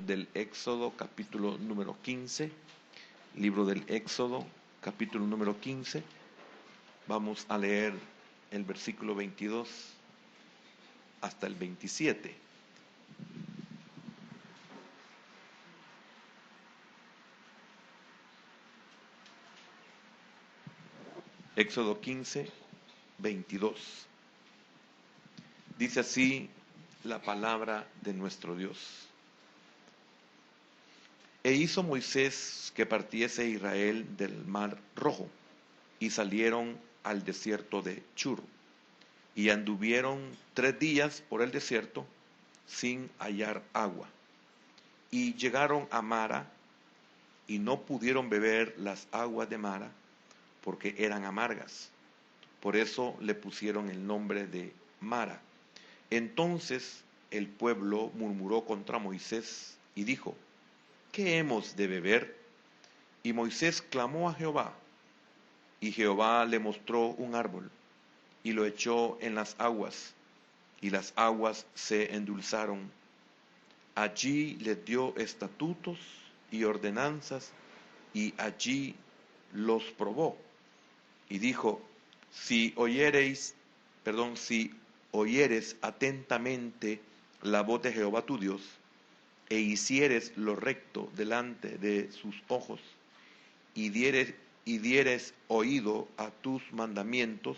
del Éxodo, capítulo número 15. Libro del Éxodo, capítulo número 15. Vamos a leer el versículo 22 hasta el 27. Éxodo 15, 22. Dice así la palabra de nuestro Dios. E hizo Moisés que partiese Israel del mar Rojo, y salieron al desierto de Chur, y anduvieron 3 días por el desierto sin hallar agua. Y llegaron a Mara, y no pudieron beber las aguas de Mara, porque eran amargas. Por eso le pusieron el nombre de Mara. Entonces el pueblo murmuró contra Moisés y dijo: ¿qué hemos de beber? Y Moisés clamó a Jehová, y Jehová le mostró un árbol, y lo echó en las aguas, y las aguas se endulzaron. Allí les dio estatutos y ordenanzas, y allí los probó. Y dijo: si oyeres atentamente la voz de Jehová tu Dios, e hicieres lo recto delante de sus ojos, y dieres oído a tus mandamientos,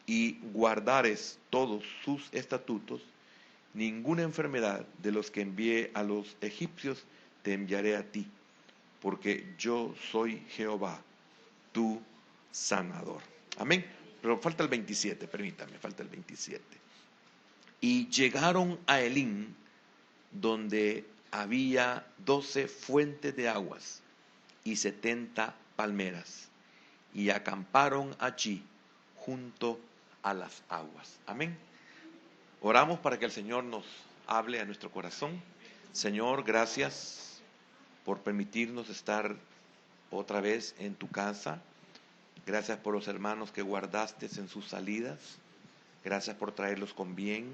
y guardares todos sus estatutos, ninguna enfermedad de los que envié a los egipcios te enviaré a ti, porque yo soy Jehová, tu sanador. Amén. Pero falta el 27, permítame, falta el 27. Y llegaron a Elim, donde había 12 fuentes de aguas y 70 palmeras, y acamparon allí junto a las aguas. Amén. Oramos para que el Señor nos hable a nuestro corazón. Señor, gracias por permitirnos estar otra vez en tu casa. Gracias por los hermanos que guardaste en sus salidas. Gracias por traerlos con bien.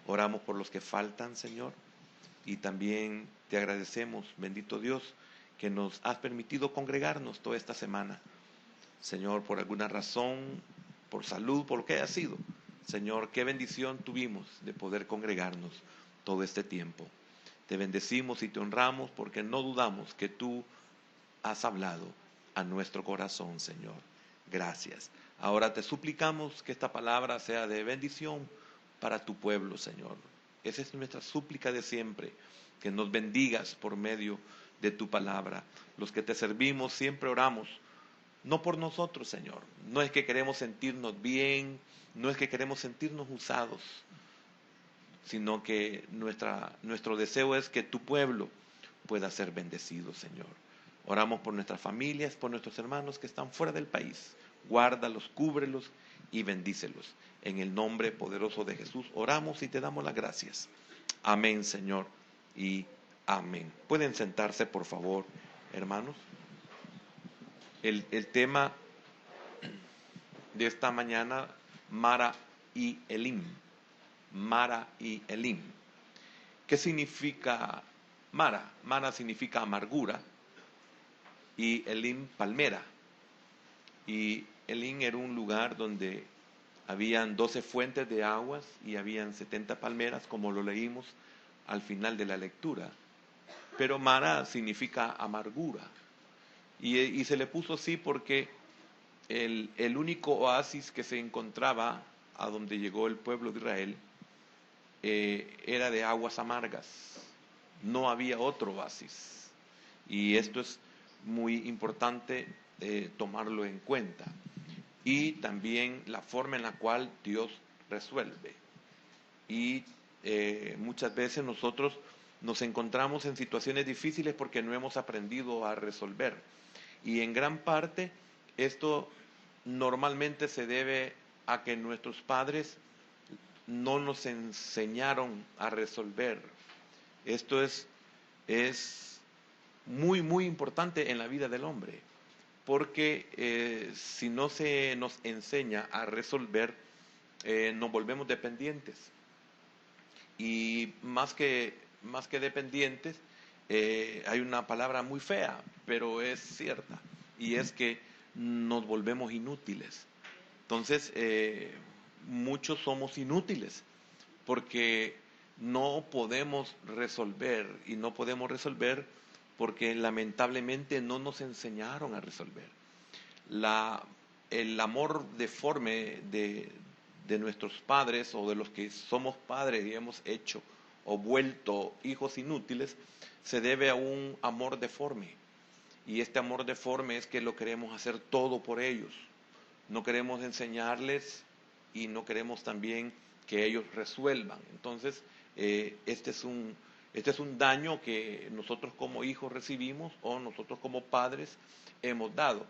Oramos por los que faltan, Señor. Y también te agradecemos, bendito Dios, que nos has permitido congregarnos toda esta semana. Señor, por alguna razón, por salud, por lo que haya sido. Señor, qué bendición tuvimos de poder congregarnos todo este tiempo. Te bendecimos y te honramos porque no dudamos que tú has hablado a nuestro corazón, Señor. Gracias. Ahora te suplicamos que esta palabra sea de bendición para tu pueblo, Señor. Esa es nuestra súplica de siempre, que nos bendigas por medio de tu palabra. Los que te servimos siempre oramos, no por nosotros, Señor. No es que queremos sentirnos bien, no es que queremos sentirnos usados, sino que nuestro deseo es que tu pueblo pueda ser bendecido, Señor. Oramos por nuestras familias, por nuestros hermanos que están fuera del país. Guárdalos, cúbrelos y bendícelos. En el nombre poderoso de Jesús oramos y te damos las gracias. Amén, Señor, y amén. Pueden sentarse, por favor, hermanos. El tema de esta mañana, Mara y Elim. Mara y Elim. ¿Qué significa Mara? Mara significa amargura y Elim palmera. Y Elim era un lugar donde habían 12 fuentes de aguas y habían 70 palmeras, como lo leímos al final de la lectura. Pero Mara significa amargura. Y se le puso así porque el único oasis que se encontraba a donde llegó el pueblo de Israel era de aguas amargas. No había otro oasis. Y esto es muy importante tomarlo en cuenta. Y también la forma en la cual Dios resuelve. Y muchas veces nosotros nos encontramos en situaciones difíciles porque no hemos aprendido a resolver. Y en gran parte esto normalmente se debe a que nuestros padres no nos enseñaron a resolver. Esto es muy, muy importante en la vida del hombre, porque si no se nos enseña a resolver, nos volvemos dependientes. Y más que dependientes, hay una palabra muy fea, pero es cierta, y es que nos volvemos inútiles. Entonces, muchos somos inútiles porque no podemos resolver, y no podemos resolver porque lamentablemente no nos enseñaron a resolver. El amor deforme de nuestros padres, o de los que somos padres y hemos hecho o vuelto hijos inútiles, se debe a un amor deforme. Y este amor deforme es que lo queremos hacer todo por ellos. No queremos enseñarles y no queremos también que ellos resuelvan. Entonces, este es un daño que nosotros como hijos recibimos, o nosotros como padres hemos dado.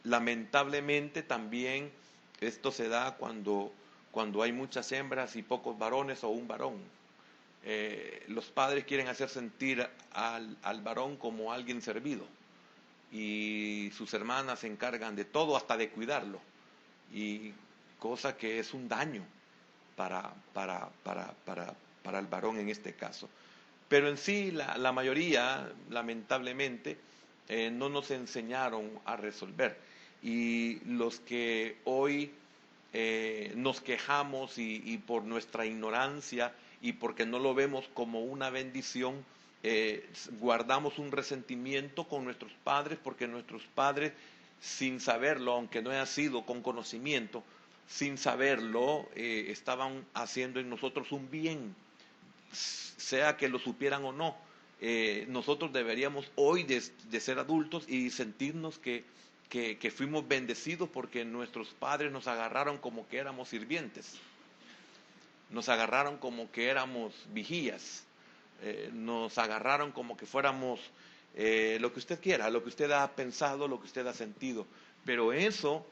Lamentablemente también esto se da cuando hay muchas hembras y pocos varones, o un varón. Los padres quieren hacer sentir al varón como alguien servido, y sus hermanas se encargan de todo, hasta de cuidarlo, y cosa que es un daño para el varón en este caso. Pero en sí la mayoría, lamentablemente, no nos enseñaron a resolver. Y los que hoy nos quejamos, y por nuestra ignorancia y porque no lo vemos como una bendición, guardamos un resentimiento con nuestros padres, porque nuestros padres, sin saberlo, aunque no haya sido con conocimiento, sin saberlo, estaban haciendo en nosotros un bien, sea que lo supieran o no. Nosotros deberíamos hoy de ser adultos y sentirnos que fuimos bendecidos, porque nuestros padres nos agarraron como que éramos sirvientes, nos agarraron como que éramos vigías, nos agarraron como que fuéramos lo que usted quiera, lo que usted ha pensado, lo que usted ha sentido. Pero eso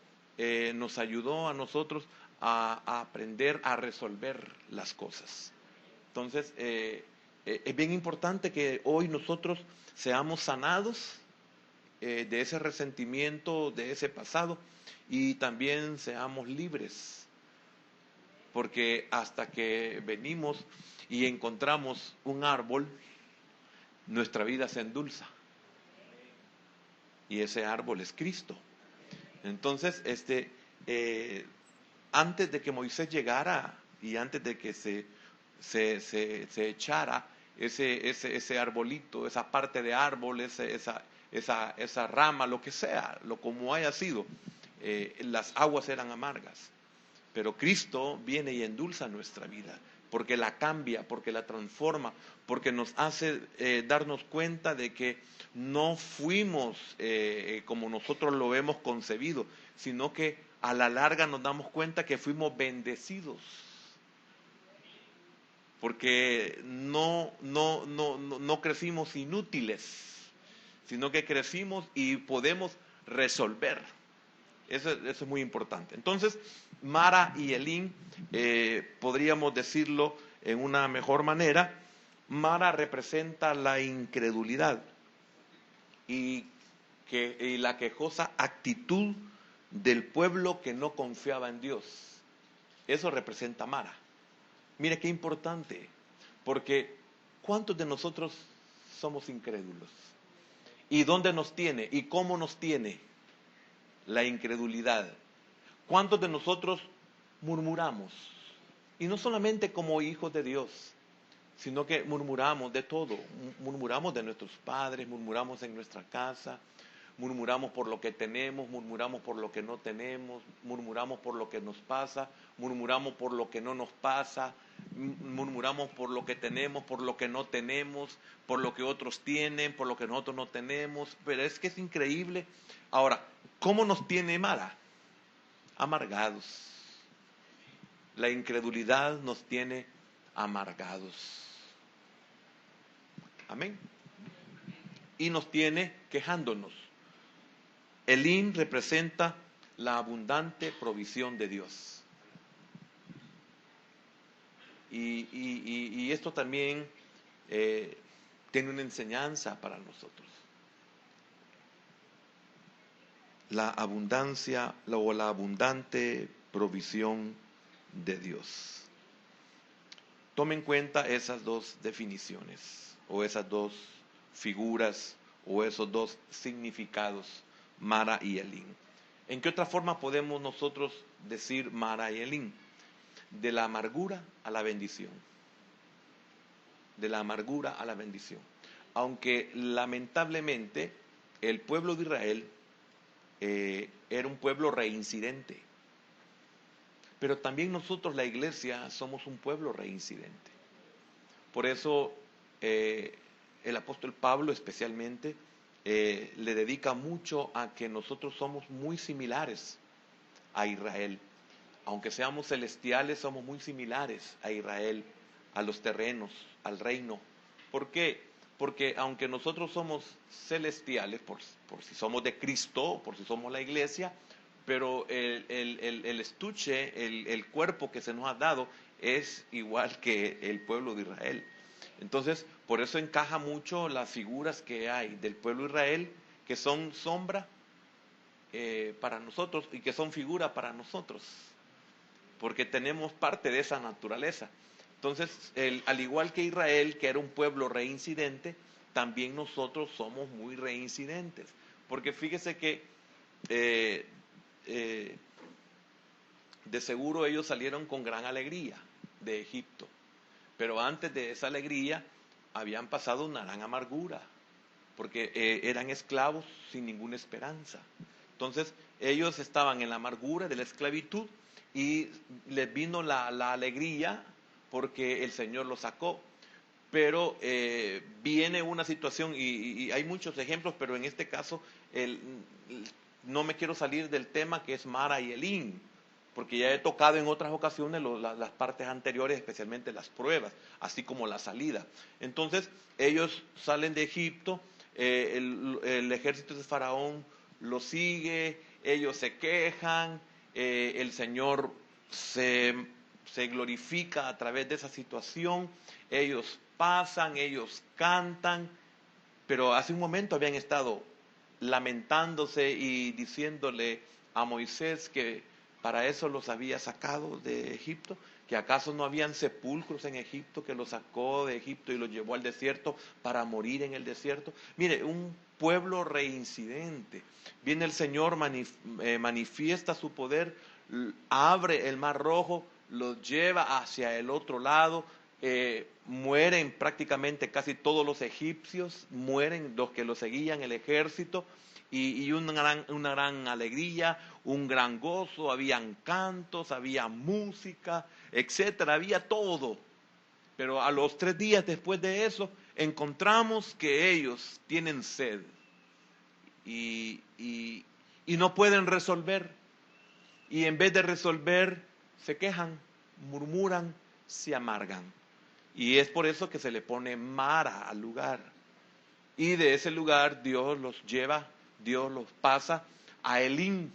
nos ayudó a nosotros a aprender a resolver las cosas. Entonces, es bien importante que hoy nosotros seamos sanados de ese resentimiento, de ese pasado, y también seamos libres, porque hasta que venimos y encontramos un árbol, nuestra vida se endulza, y ese árbol es Cristo. Entonces, antes de que Moisés llegara, y antes de que se echara ese arbolito, esa parte de árbol, esa rama, lo que sea, como haya sido, las aguas eran amargas. Pero Cristo viene y endulza nuestra vida, porque la cambia, porque la transforma, porque nos hace darnos cuenta de que no fuimos como nosotros lo hemos concebido, sino que a la larga nos damos cuenta que fuimos bendecidos, porque no crecimos inútiles, sino que crecimos y podemos resolver. Eso es muy importante. Entonces, Mara y Elín, podríamos decirlo en una mejor manera, Mara representa la incredulidad y la quejosa actitud del pueblo que no confiaba en Dios. Eso representa Mara. Mire qué importante, porque ¿cuántos de nosotros somos incrédulos? ¿Y dónde nos tiene? ¿Y cómo nos tiene la incredulidad? ¿Cuántos de nosotros murmuramos? Y no solamente como hijos de Dios, sino que murmuramos de todo. Murmuramos de nuestros padres, murmuramos en nuestra casa, murmuramos por lo que tenemos, murmuramos por lo que no tenemos, murmuramos por lo que nos pasa, murmuramos por lo que no nos pasa, murmuramos por lo que tenemos, por lo que no tenemos, por lo que otros tienen, por lo que nosotros no tenemos. Pero es que es increíble. Ahora, ¿cómo nos tiene Mara? Amargados. La incredulidad nos tiene amargados. Amén. Y nos tiene quejándonos. Elín representa la abundante provisión de Dios. Y esto también tiene una enseñanza para nosotros. La abundancia o la abundante provisión de Dios. Tome en cuenta esas dos definiciones. o esas dos figuras o esos dos significados, Mara y Elín. ¿En qué otra forma podemos nosotros decir Mara y Elín? De la amargura a la bendición. De la amargura a la bendición. Aunque lamentablemente el pueblo de Israel era un pueblo reincidente. Pero también nosotros, la iglesia, somos un pueblo reincidente. Por eso el apóstol Pablo especialmente le dedica mucho a que nosotros somos muy similares a Israel. Aunque seamos celestiales, somos muy similares a Israel, a los terrenos, al reino. ¿Por qué? Porque aunque nosotros somos celestiales, por si somos de Cristo, por si somos la iglesia, pero el estuche, el cuerpo que se nos ha dado es igual que el pueblo de Israel. Entonces, por eso encaja mucho las figuras que hay del pueblo de Israel, que son sombra para nosotros y que son figura para nosotros, porque tenemos parte de esa naturaleza. Entonces, al igual que Israel, que era un pueblo reincidente, también nosotros somos muy reincidentes. Porque fíjese que de seguro ellos salieron con gran alegría de Egipto, pero antes de esa alegría habían pasado una gran amargura, porque eran esclavos sin ninguna esperanza. Entonces, ellos estaban en la amargura de la esclavitud y les vino la alegría porque el Señor los sacó. Pero viene una situación, y hay muchos ejemplos, pero en este caso no me quiero salir del tema que es Mara y Elín, porque ya he tocado en otras ocasiones las partes anteriores, especialmente las pruebas, así como la salida. Entonces, ellos salen de Egipto, el ejército de Faraón los sigue, ellos se quejan, el Señor se glorifica a través de esa situación, ellos pasan, ellos cantan, pero hace un momento habían estado lamentándose y diciéndole a Moisés que para eso los había sacado de Egipto, que acaso no habían sepulcros en Egipto, que los sacó de Egipto y los llevó al desierto para morir en el desierto. Mire, un pueblo reincidente. Viene el Señor, manifiesta su poder, abre el mar rojo, los lleva hacia el otro lado, mueren prácticamente casi todos los egipcios, mueren los que los seguían, el ejército, y una gran alegría, un gran gozo, habían cantos, había música, etcétera, había todo. Pero a los 3 días después de eso, encontramos que ellos tienen sed y no pueden resolver. Y en vez de resolver, se quejan, murmuran, se amargan. Y es por eso que se le pone Mara al lugar. Y de ese lugar Dios los lleva, Dios los pasa a Elín.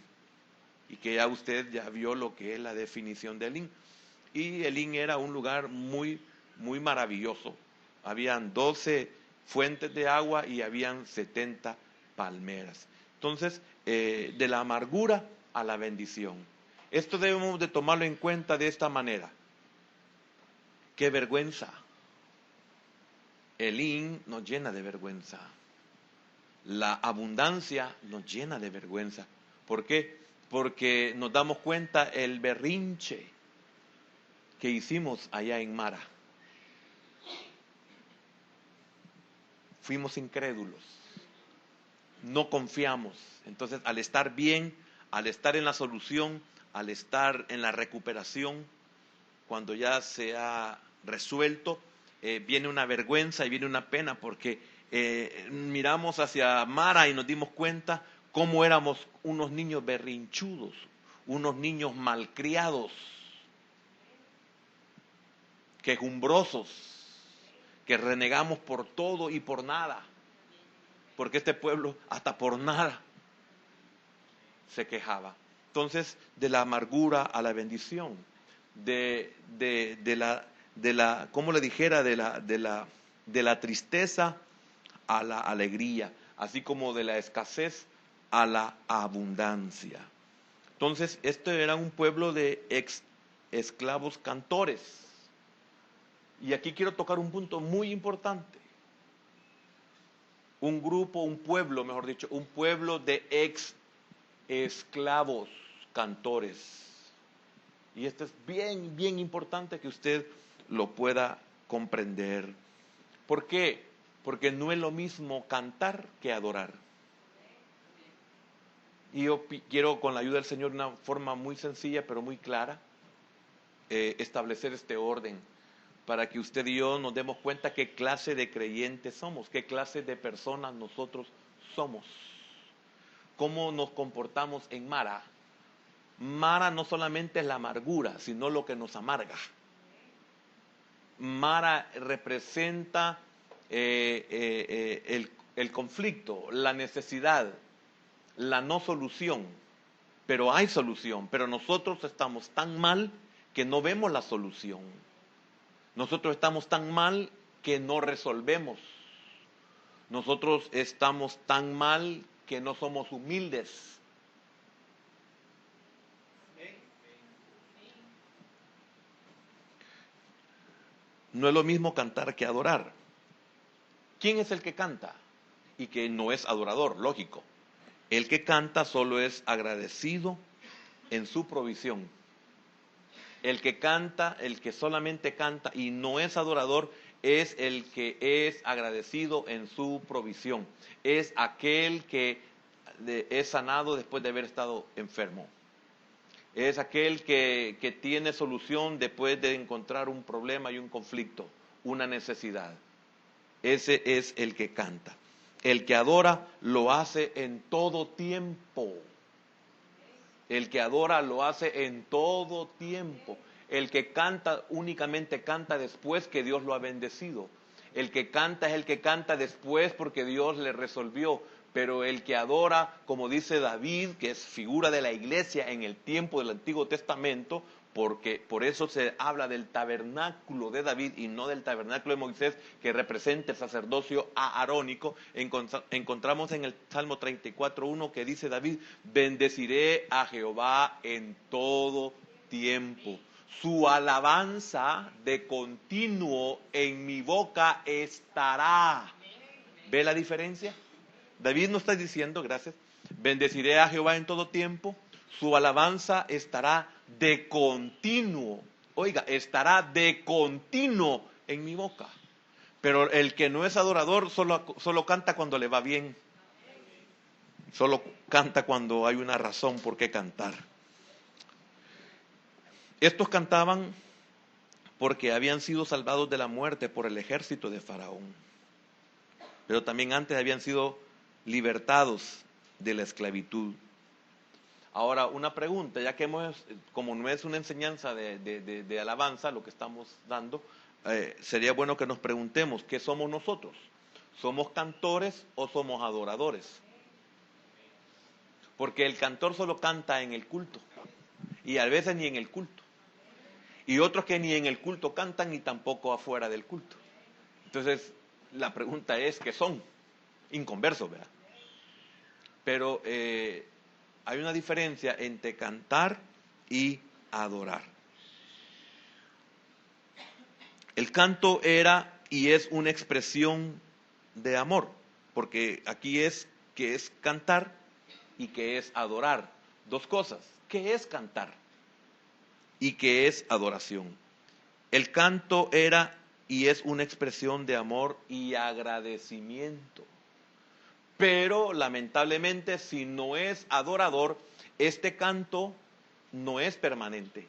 Y que ya usted ya vio lo que es la definición de Elín. Y Elín era un lugar muy, muy maravilloso. Habían 12 fuentes de agua y habían 70 palmeras. Entonces, de la amargura a la bendición. Esto debemos de tomarlo en cuenta de esta manera. ¡Qué vergüenza! Elín nos llena de vergüenza. La abundancia nos llena de vergüenza. ¿Por qué? Porque nos damos cuenta el berrinche que hicimos allá en Mara. Fuimos incrédulos. No confiamos. Entonces, al estar bien, al estar en la solución, al estar en la recuperación, cuando ya se ha resuelto, viene una vergüenza y viene una pena porque miramos hacia Mara y nos dimos cuenta cómo éramos unos niños berrinchudos, unos niños malcriados, quejumbrosos, que renegamos por todo y por nada, porque este pueblo hasta por nada se quejaba. Entonces, de la amargura a la bendición, de la, como le dijera, de la tristeza a la alegría, así como de la escasez a la abundancia. Entonces, este era un pueblo de esclavos cantores. Y aquí quiero tocar un punto muy importante. un grupo, un pueblo, mejor dicho, un pueblo de ex esclavos, cantores. Y esto es bien, bien importante que usted lo pueda comprender. ¿Por qué? Porque no es lo mismo cantar que adorar. Y yo quiero, con la ayuda del Señor, de una forma muy sencilla, pero muy clara, establecer este orden, para que usted y yo nos demos cuenta qué clase de creyentes somos, qué clase de personas nosotros somos, cómo nos comportamos en Mara. Mara no solamente es la amargura, sino lo que nos amarga. Mara representa el conflicto, la necesidad, la no solución. Pero hay solución, pero nosotros estamos tan mal que no vemos la solución. Nosotros estamos tan mal que no resolvemos. Nosotros estamos tan mal que no somos humildes. No es lo mismo cantar que adorar. ¿Quién es el que canta? Y que no es adorador, lógico. El que canta solo es agradecido en su provisión. El que canta, el que solamente canta y no es adorador, es el que es agradecido en su provisión. Es aquel que es sanado después de haber estado enfermo. Es aquel que tiene solución después de encontrar un problema y un conflicto, una necesidad. Ese es el que canta. El que adora lo hace en todo tiempo. El que adora lo hace en todo tiempo. El que canta únicamente canta después que Dios lo ha bendecido. El que canta es el que canta después porque Dios le resolvió. Pero el que adora, como dice David, que es figura de la iglesia en el tiempo del Antiguo Testamento, porque por eso se habla del tabernáculo de David y no del tabernáculo de Moisés, que representa el sacerdocio aarónico. Encontramos en el Salmo 34:1 que dice David: bendeciré a Jehová en todo tiempo. Su alabanza de continuo en mi boca estará. ¿Ve la diferencia? David no está diciendo, gracias, bendeciré a Jehová en todo tiempo, su alabanza estará de continuo. Oiga, estará de continuo en mi boca. Pero el que no es adorador solo canta cuando le va bien. Solo canta cuando hay una razón por qué cantar. Estos cantaban porque habían sido salvados de la muerte por el ejército de Faraón. Pero también antes habían sido libertados de la esclavitud. Ahora, una pregunta, ya que como no es una enseñanza de alabanza lo que estamos dando, sería bueno que nos preguntemos, ¿qué somos nosotros? ¿Somos cantores o somos adoradores? Porque el cantor solo canta en el culto, y a veces ni en el culto. Y otros que ni en el culto cantan ni tampoco afuera del culto. Entonces, la pregunta es, ¿qué son? Inconversos, ¿verdad? Pero hay una diferencia entre cantar y adorar. El canto era y es una expresión de amor, porque aquí es que es cantar y que es adorar. Dos cosas, ¿qué es cantar? Y qué es adoración. El canto era y es una expresión de amor y agradecimiento. Pero lamentablemente, si no es adorador, este canto no es permanente.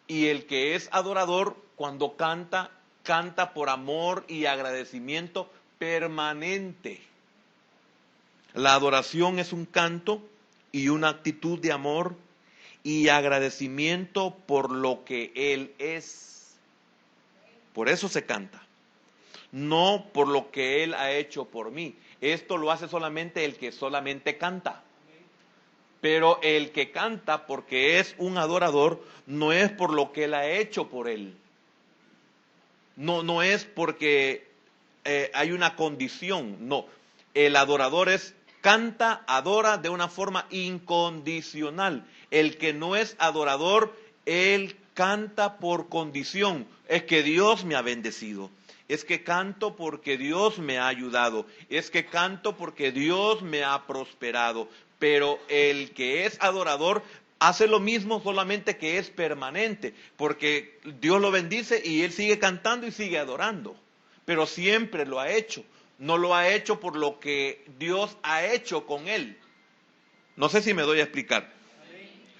Y el que es adorador, cuando canta, canta por amor y agradecimiento permanente. La adoración es un canto y una actitud de amor y agradecimiento por lo que Él es. Por eso se canta. No por lo que Él ha hecho por mí. Esto lo hace solamente el que solamente canta. Pero el que canta porque es un adorador, no es por lo que Él ha hecho por él. No es porque hay una condición. No, el adorador canta, adora de una forma incondicional. El que no es adorador, él canta por condición. Es que Dios me ha bendecido. Es que canto porque Dios me ha ayudado. Es que canto porque Dios me ha prosperado. Pero el que es adorador hace lo mismo, solamente que es permanente, porque Dios lo bendice y él sigue cantando y sigue adorando. Pero siempre lo ha hecho. No lo ha hecho por lo que Dios ha hecho con él. No sé si me doy a explicar.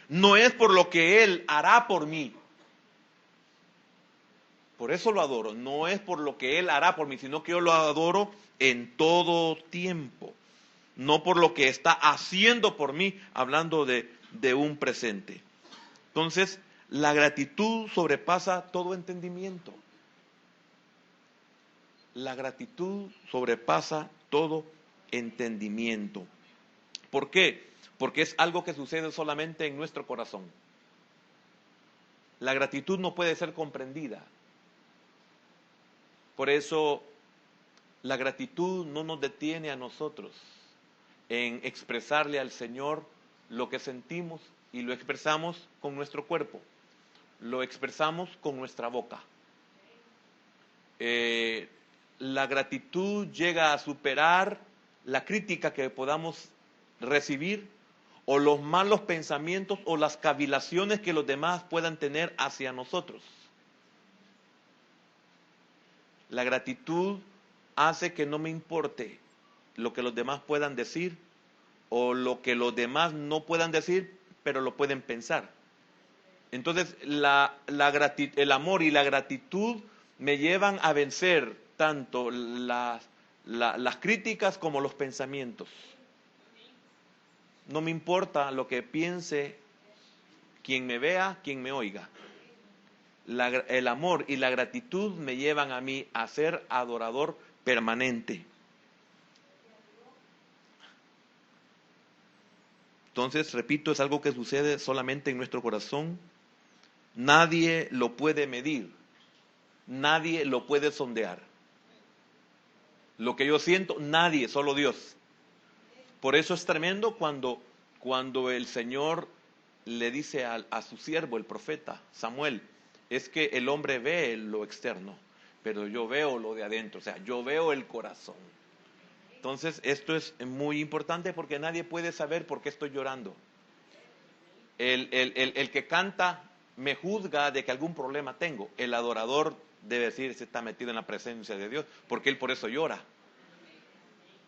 No es por lo que él hará por mí. Por eso lo adoro. No es por lo que él hará por mí, sino que yo lo adoro en todo tiempo. No por lo que está haciendo por mí, hablando de un presente. Entonces, la gratitud sobrepasa todo entendimiento. La gratitud sobrepasa todo entendimiento. ¿Por qué? Porque es algo que sucede solamente en nuestro corazón. La gratitud no puede ser comprendida. Por eso, la gratitud no nos detiene a nosotros en expresarle al Señor lo que sentimos, y lo expresamos con nuestro cuerpo, lo expresamos con nuestra boca. La gratitud llega a superar la crítica que podamos recibir, o los malos pensamientos o las cavilaciones que los demás puedan tener hacia nosotros. La gratitud hace que no me importe lo que los demás puedan decir, o lo que los demás no puedan decir, pero lo pueden pensar. Entonces, el amor y la gratitud me llevan a vencer tanto las críticas como los pensamientos. No me importa lo que piense quien me vea, quien me oiga. El amor y la gratitud me llevan a mí a ser adorador permanente. Entonces, repito, es algo que sucede solamente en nuestro corazón. Nadie lo puede medir, nadie lo puede sondear. Lo que yo siento, nadie, solo Dios. Por eso es tremendo cuando el Señor le dice a su siervo, el profeta Samuel, es que el hombre ve lo externo, pero yo veo lo de adentro, o sea, yo veo el corazón. Entonces, esto es muy importante porque nadie puede saber por qué estoy llorando. El que canta me juzga de que algún problema tengo. El adorador debe decir, se está metido en la presencia de Dios, porque él por eso llora.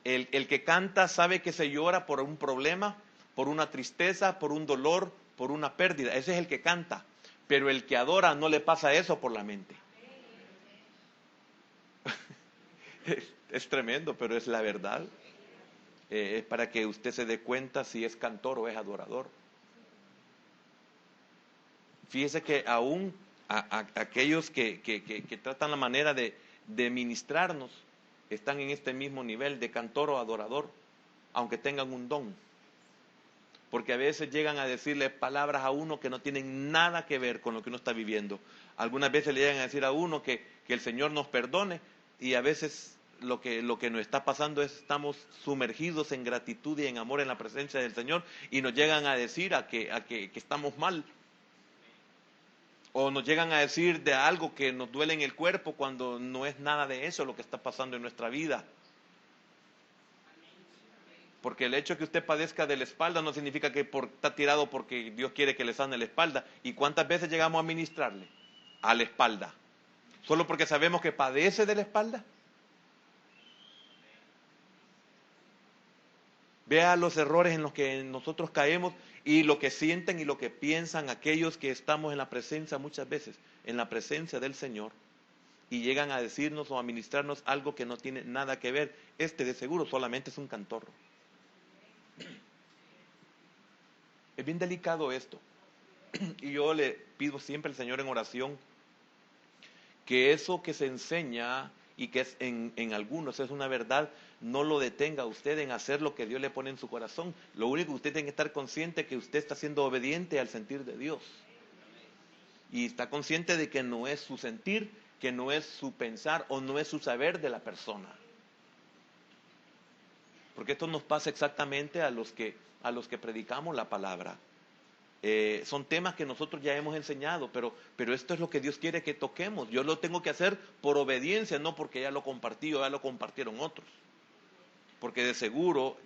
El que canta sabe que se llora por un problema, por una tristeza, por un dolor, por una pérdida. Ese es el que canta. Pero el que adora no le pasa eso por la mente. Es tremendo, pero es la verdad. Es para que usted se dé cuenta si es cantor o es adorador. Fíjese que aún aquellos que tratan la manera de ministrarnos están en este mismo nivel de cantor o adorador, aunque tengan un don. Porque a veces llegan a decirle palabras a uno que no tienen nada que ver con lo que uno está viviendo. Algunas veces le llegan a decir a uno que el Señor nos perdone, y a veces lo que nos está pasando es estamos sumergidos en gratitud y en amor en la presencia del Señor, y nos llegan a decir que estamos mal. O nos llegan a decir de algo que nos duele en el cuerpo cuando no es nada de eso lo que está pasando en nuestra vida. Porque el hecho de que usted padezca de la espalda no significa que está tirado porque Dios quiere que le sane la espalda. ¿Y cuántas veces llegamos a ministrarle a la espalda? ¿Solo porque sabemos que padece de la espalda? Vea los errores en los que nosotros caemos y lo que sienten y lo que piensan aquellos que estamos en la presencia, muchas veces, en la presencia del Señor, y llegan a decirnos o a ministrarnos algo que no tiene nada que ver. De seguro solamente es un cantor. Es bien delicado esto. Y yo le pido siempre al Señor en oración que eso que se enseña y que es en algunos es una verdad, no lo detenga usted en hacer lo que Dios le pone en su corazón. Lo único que usted tiene que estar consciente es que usted está siendo obediente al sentir de Dios. Y está consciente de que no es su sentir, que no es su pensar o no es su saber de la persona. Porque esto nos pasa exactamente a los que predicamos la palabra. Son temas que nosotros ya hemos enseñado, pero esto es lo que Dios quiere que toquemos. Yo lo tengo que hacer por obediencia, no porque ya lo compartí o ya lo compartieron otros. Porque de seguro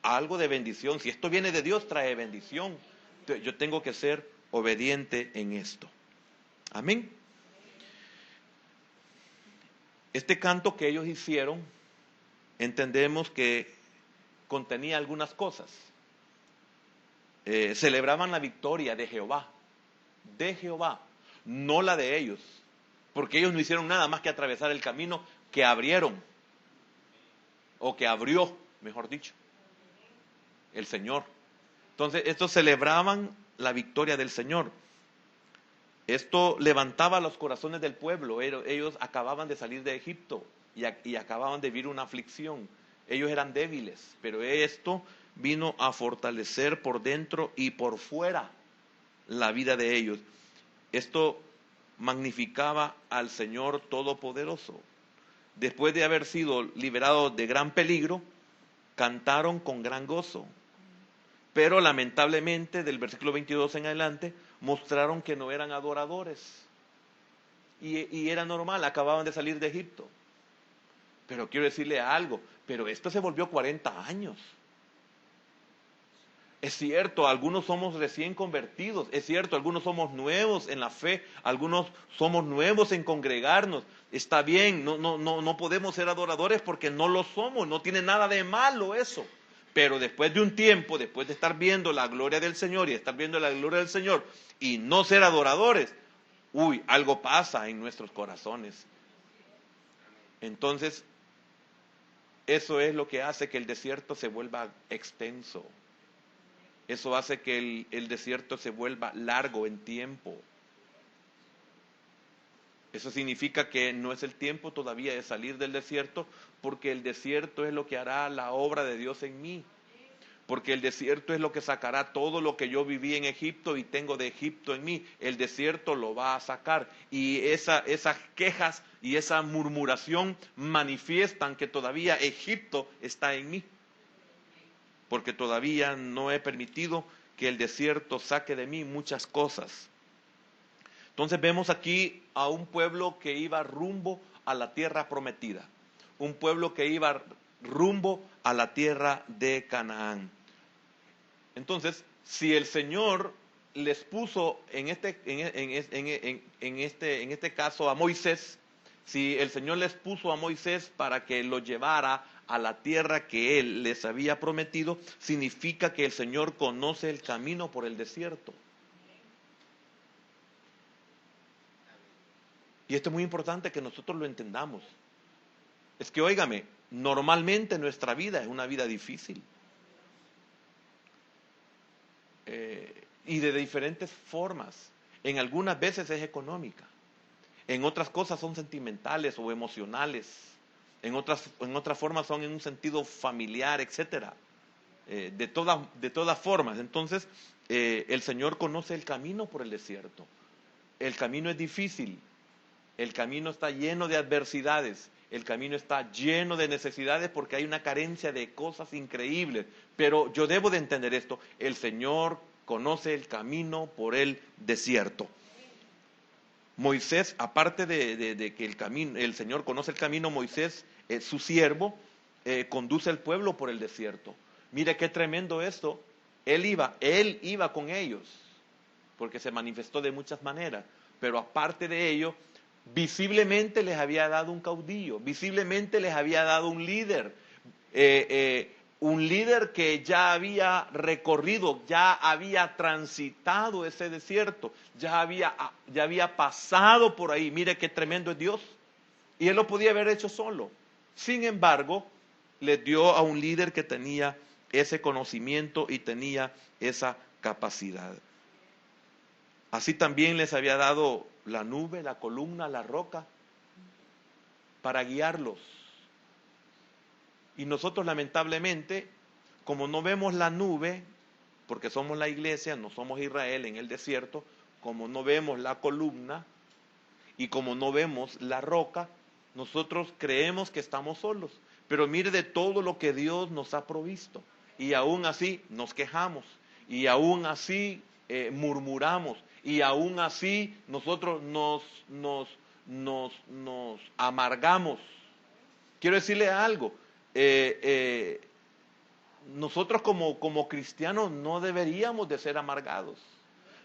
algo de bendición, si esto viene de Dios, trae bendición. Entonces, yo tengo que ser obediente en esto. Amén. Este canto que ellos hicieron, entendemos que contenía algunas cosas. Celebraban la victoria de Jehová, no la de ellos, porque ellos no hicieron nada más que atravesar el camino que abrieron, o que abrió, mejor dicho, el Señor. Entonces, estos celebraban la victoria del Señor. Esto levantaba los corazones del pueblo. Ellos acababan de salir de Egipto y acababan de vivir una aflicción. Ellos eran débiles, pero esto vino a fortalecer por dentro y por fuera la vida de ellos. Esto magnificaba al Señor Todopoderoso. Después de haber sido liberados de gran peligro, cantaron con gran gozo. Pero lamentablemente, del versículo 22 en adelante, mostraron que no eran adoradores. Y era normal, acababan de salir de Egipto. Pero quiero decirle algo, pero esto se volvió 40 años. Es cierto, algunos somos recién convertidos, es cierto, algunos somos nuevos en la fe, algunos somos nuevos en congregarnos. Está bien, no podemos ser adoradores porque no lo somos, no tiene nada de malo eso. Pero después de un tiempo, después de estar viendo la gloria del Señor y estar viendo la gloria del Señor y no ser adoradores, algo pasa en nuestros corazones. Entonces, eso es lo que hace que el desierto se vuelva extenso. Eso hace que el desierto se vuelva largo en tiempo. Eso significa que no es el tiempo todavía de salir del desierto, porque el desierto es lo que hará la obra de Dios en mí. Porque el desierto es lo que sacará todo lo que yo viví en Egipto y tengo de Egipto en mí. El desierto lo va a sacar. Y esas quejas y esa murmuración manifiestan que todavía Egipto está en mí. Porque todavía no he permitido que el desierto saque de mí muchas cosas. Entonces vemos aquí a un pueblo que iba rumbo a la tierra prometida. Un pueblo que iba rumbo a la tierra de Canaán. Entonces, si el Señor les puso en este caso a Moisés, si el Señor les puso a Moisés para que lo llevara a la tierra que Él les había prometido, significa que el Señor conoce el camino por el desierto. Y esto es muy importante que nosotros lo entendamos. Es que, óigame, normalmente nuestra vida es una vida difícil. Y de diferentes formas. En algunas veces es económica. En otras cosas son sentimentales o emocionales. En otras formas son en un sentido familiar, etcétera. De todas formas. Entonces, el Señor conoce el camino por el desierto. El camino es difícil. El camino está lleno de adversidades. El camino está lleno de necesidades porque hay una carencia de cosas increíbles. Pero yo debo de entender esto. El Señor conoce el camino por el desierto. Moisés, aparte de que el Señor conoce el camino, Moisés, su siervo, conduce al pueblo por el desierto. Mire qué tremendo esto. Él iba con ellos, porque se manifestó de muchas maneras. Pero aparte de ello, visiblemente les había dado un caudillo, visiblemente les había dado un líder que ya había recorrido, ya había transitado ese desierto, ya había pasado por ahí. Mire qué tremendo es Dios. Y Él lo podía haber hecho solo. Sin embargo, les dio a un líder que tenía ese conocimiento y tenía esa capacidad. Así también les había dado la nube, la columna, la roca, para guiarlos. Y nosotros lamentablemente, como no vemos la nube, porque somos la iglesia, no somos Israel en el desierto, como no vemos la columna y como no vemos la roca, nosotros creemos que estamos solos. Pero mire de todo lo que Dios nos ha provisto. Y aún así nos quejamos. Y aún así murmuramos y aún así nosotros nos amargamos. Quiero decirle algo, nosotros como cristianos no deberíamos de ser amargados,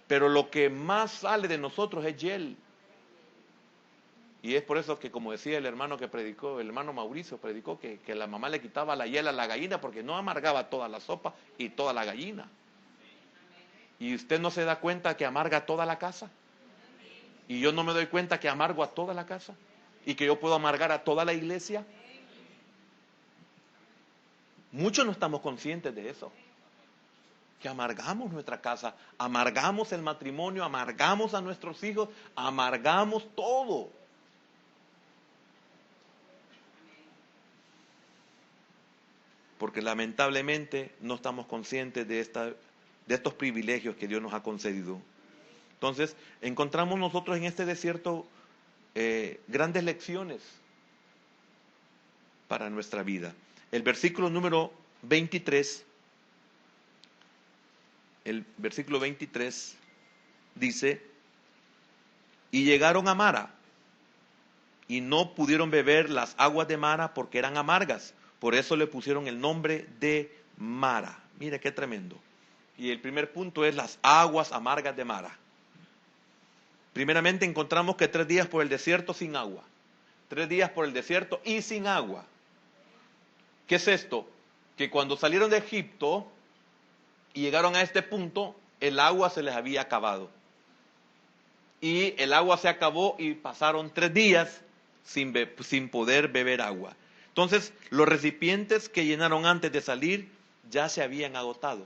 pero lo que más sale de nosotros es hiel. Y es por eso que, como decía el hermano que predicó, el hermano Mauricio predicó, que la mamá le quitaba la hiel a la gallina porque no amargaba toda la sopa y toda la gallina. Y usted no se da cuenta que amarga toda la casa. Y yo no me doy cuenta que amargo a toda la casa. Y que yo puedo amargar a toda la iglesia. Muchos no estamos conscientes de eso. Que amargamos nuestra casa, amargamos el matrimonio, amargamos a nuestros hijos, amargamos todo. Porque lamentablemente no estamos conscientes de estos privilegios que Dios nos ha concedido. Entonces, encontramos nosotros en este desierto grandes lecciones para nuestra vida. El versículo número 23, dice, y llegaron a Mara, y no pudieron beber las aguas de Mara porque eran amargas. Por eso le pusieron el nombre de Mara. Mire qué tremendo. Y el primer punto es las aguas amargas de Mara. Primeramente encontramos que 3 días por el desierto sin agua. 3 días por el desierto y sin agua. ¿Qué es esto? Que cuando salieron de Egipto y llegaron a este punto, el agua se les había acabado. Y el agua se acabó y pasaron 3 días sin poder beber agua. Entonces, los recipientes que llenaron antes de salir ya se habían agotado.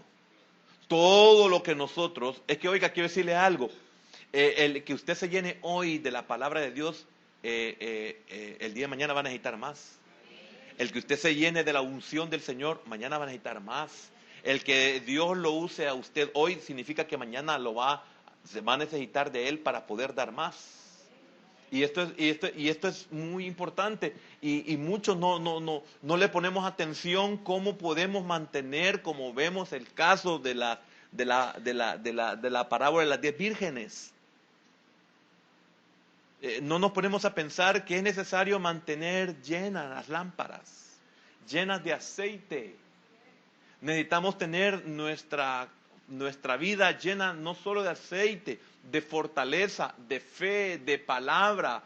Todo lo que nosotros, es que oiga, quiero decirle algo, el que usted se llene hoy de la palabra de Dios, el día de mañana va a necesitar más. El que usted se llene de la unción del Señor, mañana va a necesitar más. El que Dios lo use a usted hoy significa que mañana se va a necesitar de Él para poder dar más. Y esto es muy importante y muchos no le ponemos atención cómo podemos mantener, como vemos el caso de la parábola de las 10 vírgenes. No nos ponemos a pensar que es necesario mantener llenas las lámparas, llenas de aceite. Necesitamos tener nuestra vida llena no solo de aceite, de fortaleza, de fe, de palabra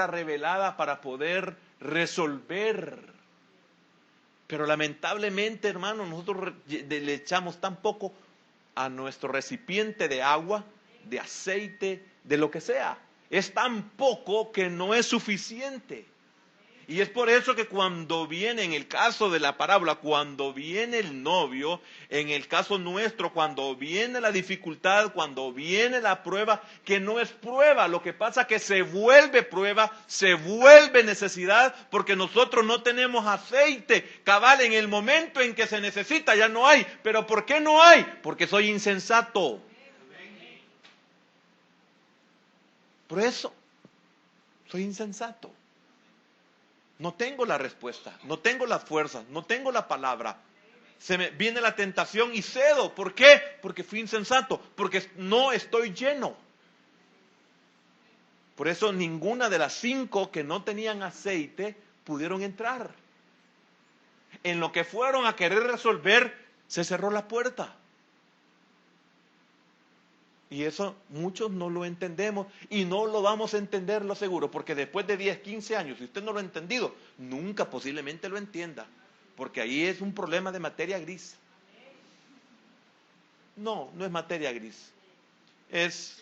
revelada para poder resolver. Pero lamentablemente, hermano, nosotros le echamos tan poco a nuestro recipiente de agua, de aceite, de lo que sea. Es tan poco que no es suficiente. Y es por eso que cuando viene, en el caso de la parábola, cuando viene el novio, en el caso nuestro, cuando viene la dificultad, cuando viene la prueba, que no es prueba, lo que pasa es que se vuelve prueba, se vuelve necesidad, porque nosotros no tenemos aceite cabal en el momento en que se necesita, ya no hay. ¿Pero por qué no hay? Porque soy insensato. Por eso, soy insensato. No tengo la respuesta, no tengo las fuerzas, no tengo la palabra. Se me viene la tentación y cedo. ¿Por qué? Porque fui insensato, porque no estoy lleno. Por eso ninguna de las 5 que no tenían aceite pudieron entrar. En lo que fueron a querer resolver, se cerró la puerta. Y eso muchos no lo entendemos y no lo vamos a entender, lo seguro, porque después de 10, 15 años, si usted no lo ha entendido, nunca posiblemente lo entienda, porque ahí es un problema de materia gris. No es materia gris, es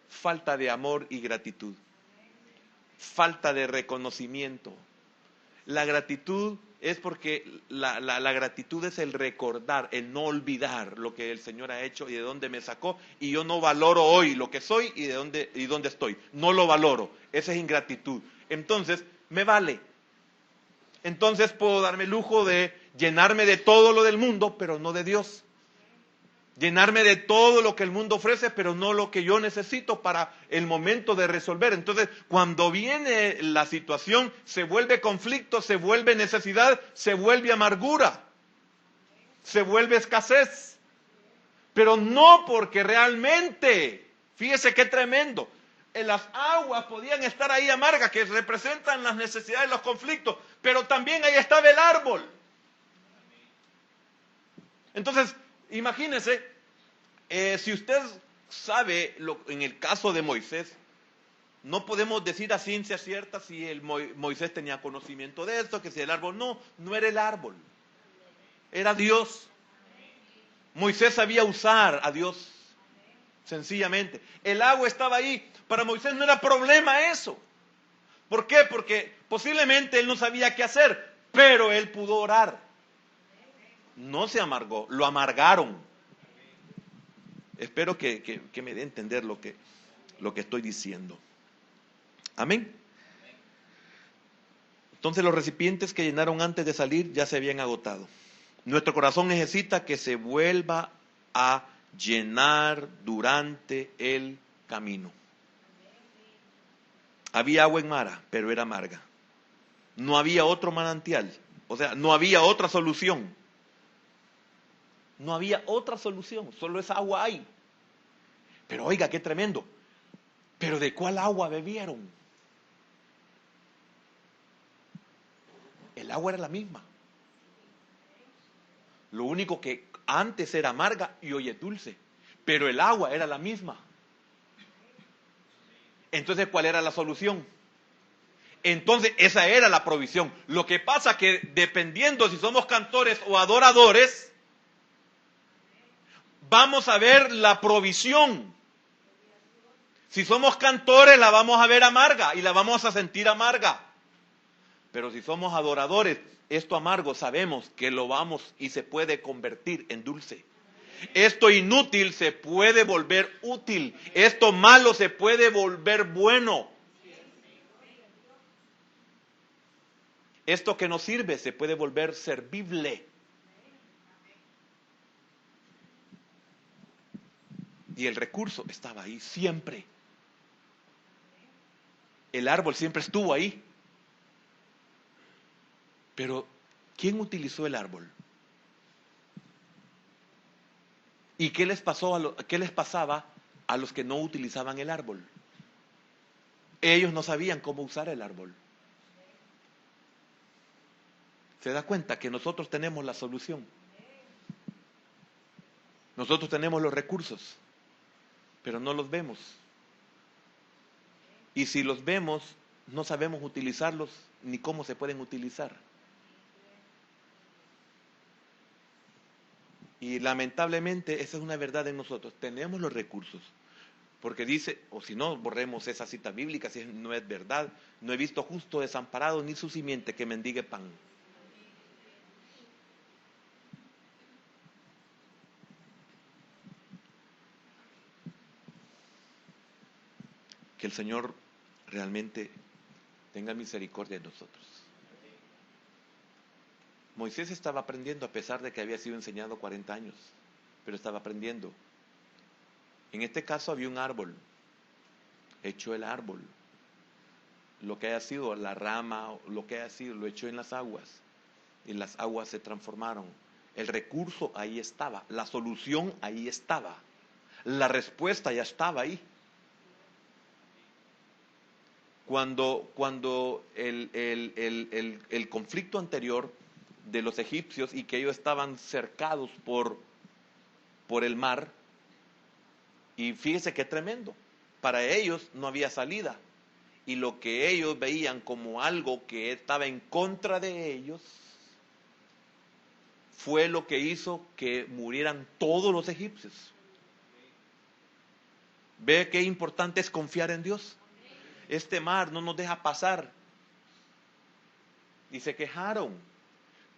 falta de amor y gratitud, falta de reconocimiento. La gratitud es porque la gratitud es el recordar, el no olvidar lo que el Señor ha hecho y de dónde me sacó, y yo no valoro hoy lo que soy y de dónde estoy. No lo valoro. Esa es ingratitud. Entonces, me vale. Entonces puedo darme el lujo de llenarme de todo lo del mundo, pero no de Dios. Llenarme de todo lo que el mundo ofrece, pero no lo que yo necesito para el momento de resolver. Entonces, cuando viene la situación, se vuelve conflicto, se vuelve necesidad, se vuelve amargura, se vuelve escasez. Pero no porque realmente, fíjese qué tremendo, las aguas podían estar ahí amargas, que representan las necesidades, los conflictos, pero también ahí estaba el árbol. Entonces, imagínese, si usted sabe, en el caso de Moisés, no podemos decir a ciencia cierta si Moisés tenía conocimiento de esto, que si el árbol no era el árbol, era Dios. Moisés sabía usar a Dios, sencillamente. El agua estaba ahí, para Moisés no era problema eso. ¿Por qué? Porque posiblemente él no sabía qué hacer, pero él pudo orar. No se amargó, lo amargaron. Espero que me dé a entender lo que estoy diciendo. Amén. Entonces los recipientes que llenaron antes de salir ya se habían agotado. Nuestro corazón necesita que se vuelva a llenar durante el camino. Había agua en Mara, pero era amarga. No había otro manantial, o sea, no había otra solución. No había otra solución, solo esa agua hay. Pero oiga, qué tremendo. ¿Pero de cuál agua bebieron? El agua era la misma. Lo único que antes era amarga y hoy es dulce. Pero el agua era la misma. Entonces, ¿cuál era la solución? Entonces, esa era la provisión. Lo que pasa que dependiendo si somos cantores o adoradores, vamos a ver la provisión. Si somos cantores, la vamos a ver amarga y la vamos a sentir amarga. Pero si somos adoradores, esto amargo sabemos que lo vamos y se puede convertir en dulce. Esto inútil se puede volver útil. Esto malo se puede volver bueno. Esto que nos sirve se puede volver servible. Y el recurso estaba ahí siempre. El árbol siempre estuvo ahí. Pero, ¿quién utilizó el árbol? ¿Y qué les pasaba a los que no utilizaban el árbol? Ellos no sabían cómo usar el árbol. ¿Se da cuenta que nosotros tenemos la solución? Nosotros tenemos los recursos, pero no los vemos. Y si los vemos, no sabemos utilizarlos ni cómo se pueden utilizar. Y lamentablemente esa es una verdad en nosotros. Tenemos los recursos. Porque dice, o si no, borremos esa cita bíblica, si no es verdad. No he visto justo desamparado ni su simiente que mendigue pan. Que el Señor realmente tenga misericordia de nosotros. Moisés estaba aprendiendo a pesar de que había sido enseñado 40 años, pero estaba aprendiendo. En este caso había un árbol, echó el árbol, lo que haya sido la rama, lo que haya sido, lo echó en las aguas y las aguas se transformaron. El recurso ahí estaba, la solución ahí estaba, la respuesta ya estaba ahí. Cuando el conflicto anterior de los egipcios y que ellos estaban cercados por el mar, y fíjese qué tremendo, para ellos no había salida, y lo que ellos veían como algo que estaba en contra de ellos, fue lo que hizo que murieran todos los egipcios. ¿Ve qué importante es confiar en Dios? Este mar no nos deja pasar. Y se quejaron.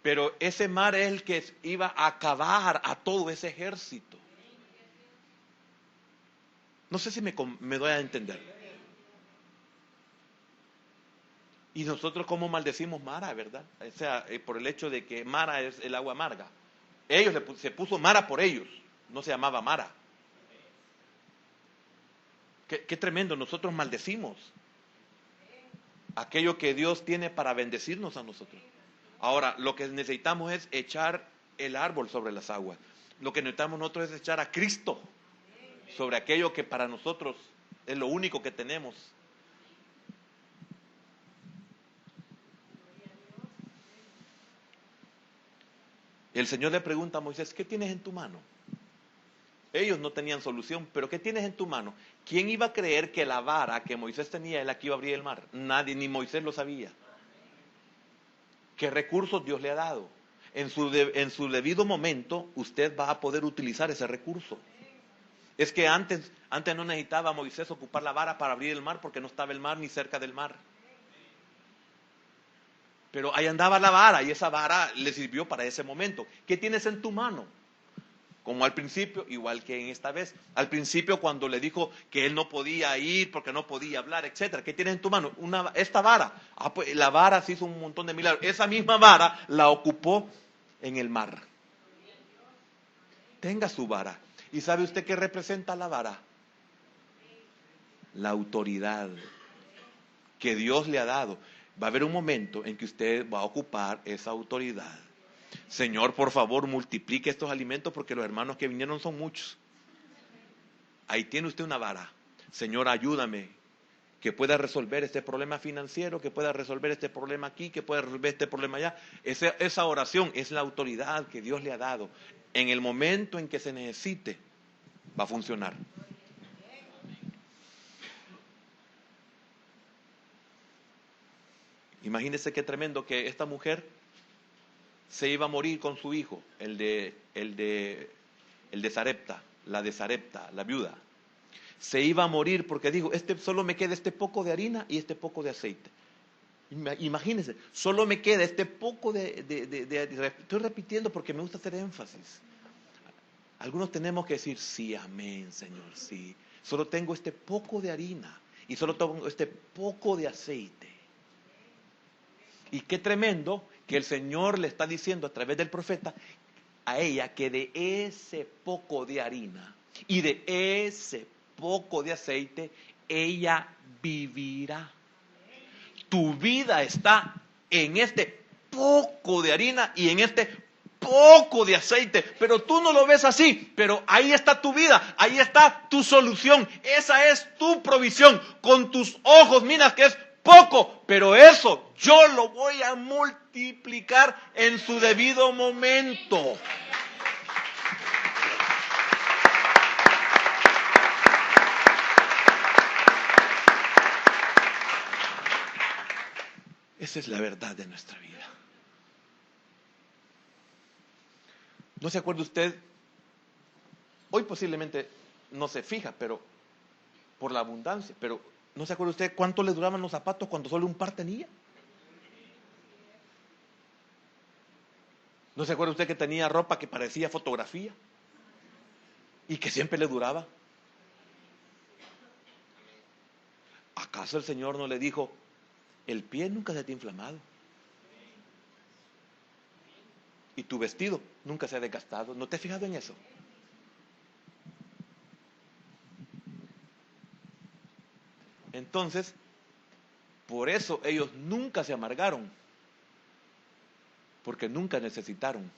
Pero ese mar es el que iba a acabar a todo ese ejército. No sé si me doy a entender. Y nosotros como maldecimos Mara, ¿verdad? O sea, por el hecho de que Mara es el agua amarga. Se puso Mara por ellos. No se llamaba Mara. Qué tremendo, nosotros maldecimos aquello que Dios tiene para bendecirnos a nosotros. Ahora, lo que necesitamos es echar el árbol sobre las aguas. Lo que necesitamos nosotros es echar a Cristo sobre aquello que para nosotros es lo único que tenemos. El Señor le pregunta a Moisés, ¿qué tienes en tu mano? Ellos no tenían solución, pero ¿qué tienes en tu mano? ¿Quién iba a creer que la vara que Moisés tenía es la que iba a abrir el mar? Nadie, ni Moisés lo sabía. ¿Qué recursos Dios le ha dado? En su debido momento, usted va a poder utilizar ese recurso. Es que antes no necesitaba Moisés ocupar la vara para abrir el mar porque no estaba el mar ni cerca del mar. Pero ahí andaba la vara y esa vara le sirvió para ese momento. ¿Qué tienes en tu mano? Como al principio, igual que en esta vez. Al principio cuando le dijo que él no podía ir porque no podía hablar, etcétera. ¿Qué tienes en tu mano? Esta vara. Pues la vara se hizo un montón de milagros. Esa misma vara la ocupó en el mar. Tenga su vara. ¿Y sabe usted qué representa la vara? La autoridad que Dios le ha dado. Va a haber un momento en que usted va a ocupar esa autoridad. Señor, por favor, multiplique estos alimentos porque los hermanos que vinieron son muchos. Ahí tiene usted una vara. Señor, ayúdame, que pueda resolver este problema financiero, que pueda resolver este problema aquí, que pueda resolver este problema allá. Esa oración es la autoridad que Dios le ha dado. En el momento en que se necesite, va a funcionar. Imagínese qué tremendo que esta mujer se iba a morir con su hijo, el de Sarepta, la viuda. Se iba a morir porque dijo, solo me queda este poco de harina y este poco de aceite. Imagínense, solo me queda este poco estoy repitiendo porque me gusta hacer énfasis. Algunos tenemos que decir, sí, amén, Señor, sí. Solo tengo este poco de harina y solo tengo este poco de aceite. Y qué tremendo que el Señor le está diciendo a través del profeta a ella que de ese poco de harina y de ese poco de aceite ella vivirá. Tu vida está en este poco de harina y en este poco de aceite, pero tú no lo ves así, pero ahí está tu vida, ahí está tu solución, esa es tu provisión. Con tus ojos miras que es poco, pero eso yo lo voy a multiplicar en su debido momento. Esa es la verdad de nuestra vida. ¿No se acuerda usted? Hoy posiblemente no se fija, pero por la abundancia, pero ¿no se acuerda usted cuánto le duraban los zapatos cuando solo un par tenía? ¿No se acuerda usted que tenía ropa que parecía fotografía? Y que siempre le duraba. ¿Acaso el Señor no le dijo, el pie nunca se te ha inflamado? Y tu vestido nunca se ha desgastado. ¿No te has fijado en eso? Entonces, por eso ellos nunca se amargaron. Porque nunca necesitaron.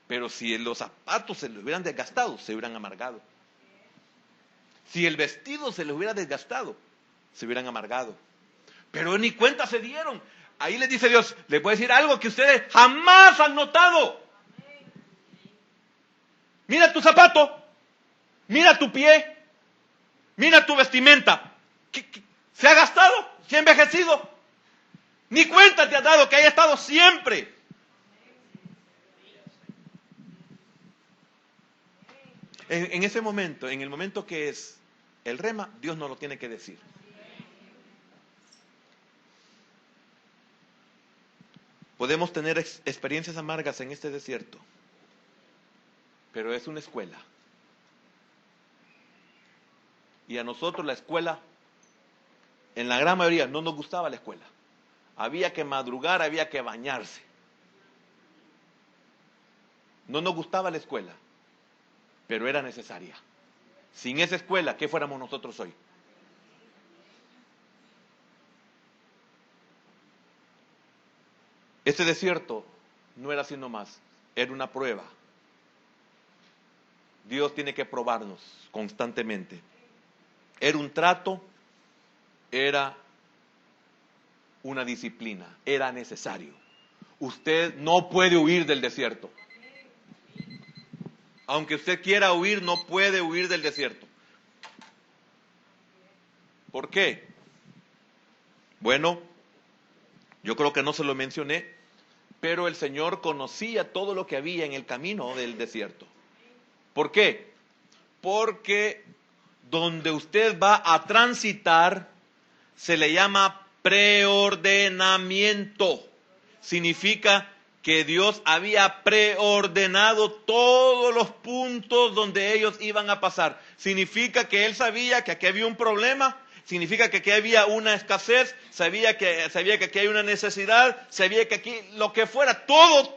Pero si los zapatos se les hubieran desgastado, se hubieran amargado. Si el vestido se les hubiera desgastado, se hubieran amargado. Pero ni cuenta se dieron. Ahí les dice Dios, les voy a decir algo que ustedes jamás han notado. Mira tu zapato, mira tu pie, mira tu vestimenta. ¿Se ha gastado? ¿Se ha envejecido? Ni cuenta te has dado que haya estado siempre. En ese momento, en el momento que es el rema, Dios no lo tiene que decir. Podemos tener experiencias amargas en este desierto, pero es una escuela. Y a nosotros la escuela, en la gran mayoría, no nos gustaba la escuela. Había que madrugar, había que bañarse. No nos gustaba la escuela, pero era necesaria. Sin esa escuela, ¿qué fuéramos nosotros hoy? Este desierto no era así nomás, era una prueba. Dios tiene que probarnos constantemente. Era un trato, era una disciplina, era necesario. Usted no puede huir del desierto. Aunque usted quiera huir, no puede huir del desierto. ¿Por qué? Bueno, yo creo que no se lo mencioné, pero el Señor conocía todo lo que había en el camino del desierto. ¿Por qué? Porque donde usted va a transitar se le llama preordenamiento. Significa que Dios había preordenado todos los puntos donde ellos iban a pasar. Significa que Él sabía que aquí había un problema, significa que aquí había una escasez, sabía que aquí hay una necesidad, sabía que aquí lo que fuera, todo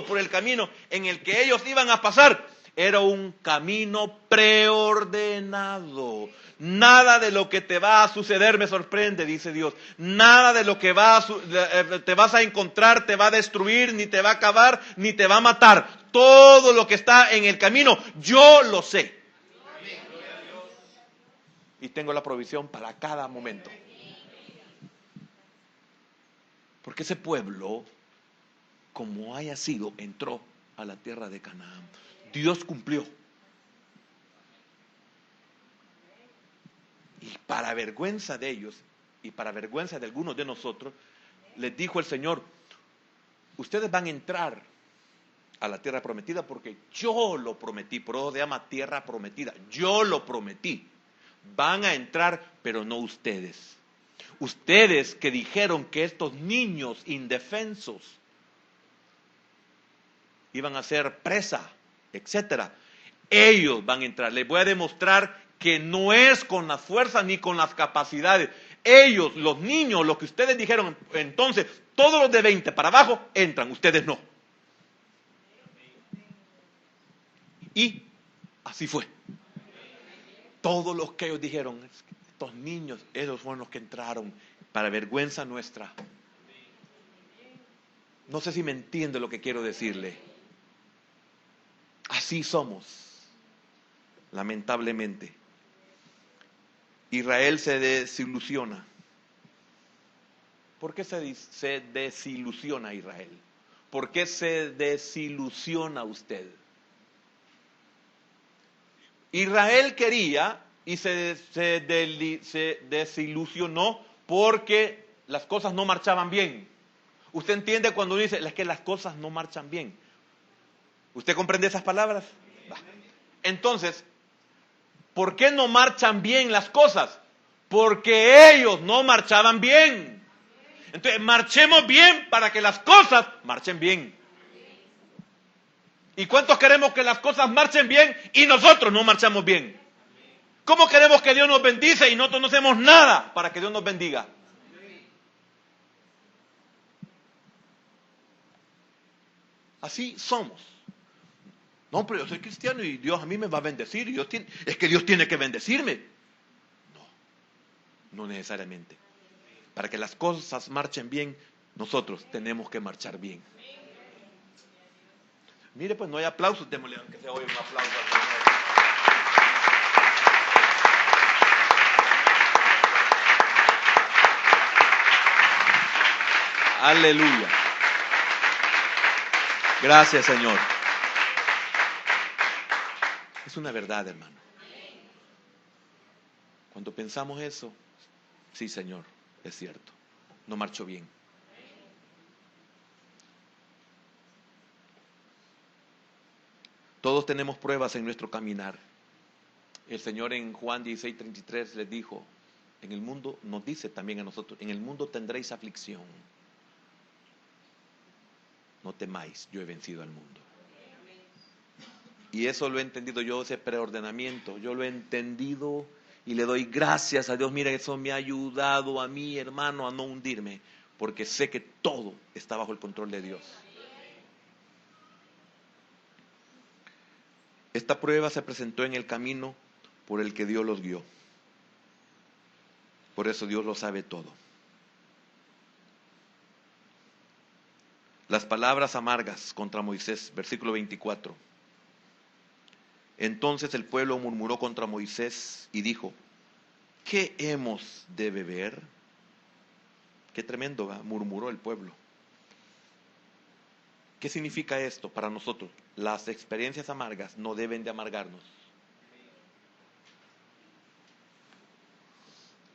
por el camino en el que ellos iban a pasar, era un camino preordenado. Nada de lo que te va a suceder me sorprende, dice Dios. Nada de lo que te vas a encontrar te va a destruir, ni te va a acabar, ni te va a matar. Todo lo que está en el camino, yo lo sé. Y tengo la provisión para cada momento. Porque ese pueblo, como haya sido, entró a la tierra de Canaán. Dios cumplió. Y para vergüenza de ellos, y para vergüenza de algunos de nosotros, les dijo el Señor, ustedes van a entrar a la tierra prometida porque yo lo prometí. Por eso se llama tierra prometida. Yo lo prometí. Van a entrar, pero no ustedes. Ustedes que dijeron que estos niños indefensos iban a ser presa, etcétera. Ellos van a entrar. Les voy a demostrar que no es con las fuerzas ni con las capacidades. Ellos, los niños, lo que ustedes dijeron, entonces, todos los de 20 para abajo entran, ustedes no. Y así fue. Todos los que ellos dijeron, estos niños, ellos fueron los que entraron, para vergüenza nuestra. No sé si me entiende lo que quiero decirle. Así somos, lamentablemente. Israel se desilusiona. ¿Por qué se desilusiona Israel? ¿Por qué se desilusiona usted? Israel quería y se desilusionó porque las cosas no marchaban bien. ¿Usted entiende cuando dice es que las cosas no marchan bien? ¿Usted comprende esas palabras? Entonces, ¿por qué no marchan bien las cosas? Porque ellos no marchaban bien. Entonces, marchemos bien para que las cosas marchen bien. ¿Y cuántos queremos que las cosas marchen bien y nosotros no marchamos bien? ¿Cómo queremos que Dios nos bendice y nosotros no hacemos nada para que Dios nos bendiga? Así somos. No, pero yo soy cristiano y Dios a mí me va a bendecir. Y es que Dios tiene que bendecirme. No necesariamente. Para que las cosas marchen bien, nosotros tenemos que marchar bien. Mire, pues no hay aplausos, démosle aunque sea hoy un aplauso al Señor. Aleluya. Gracias, Señor. Es una verdad, hermano. Cuando pensamos eso, sí, Señor, es cierto. No marchó bien. Todos tenemos pruebas en nuestro caminar. El Señor en Juan 16:33 les dijo, en el mundo, nos dice también a nosotros, en el mundo tendréis aflicción. No temáis, yo he vencido al mundo. Y eso lo he entendido yo, ese preordenamiento, yo lo he entendido y le doy gracias a Dios. Mira, eso me ha ayudado a mí, hermano, a no hundirme, porque sé que todo está bajo el control de Dios. Esta prueba se presentó en el camino por el que Dios los guió. Por eso Dios lo sabe todo. Las palabras amargas contra Moisés, versículo 24. Entonces el pueblo murmuró contra Moisés y dijo: ¿qué hemos de beber? Qué tremendo, ¿verdad? Murmuró el pueblo. ¿Qué significa esto para nosotros? Las experiencias amargas no deben de amargarnos.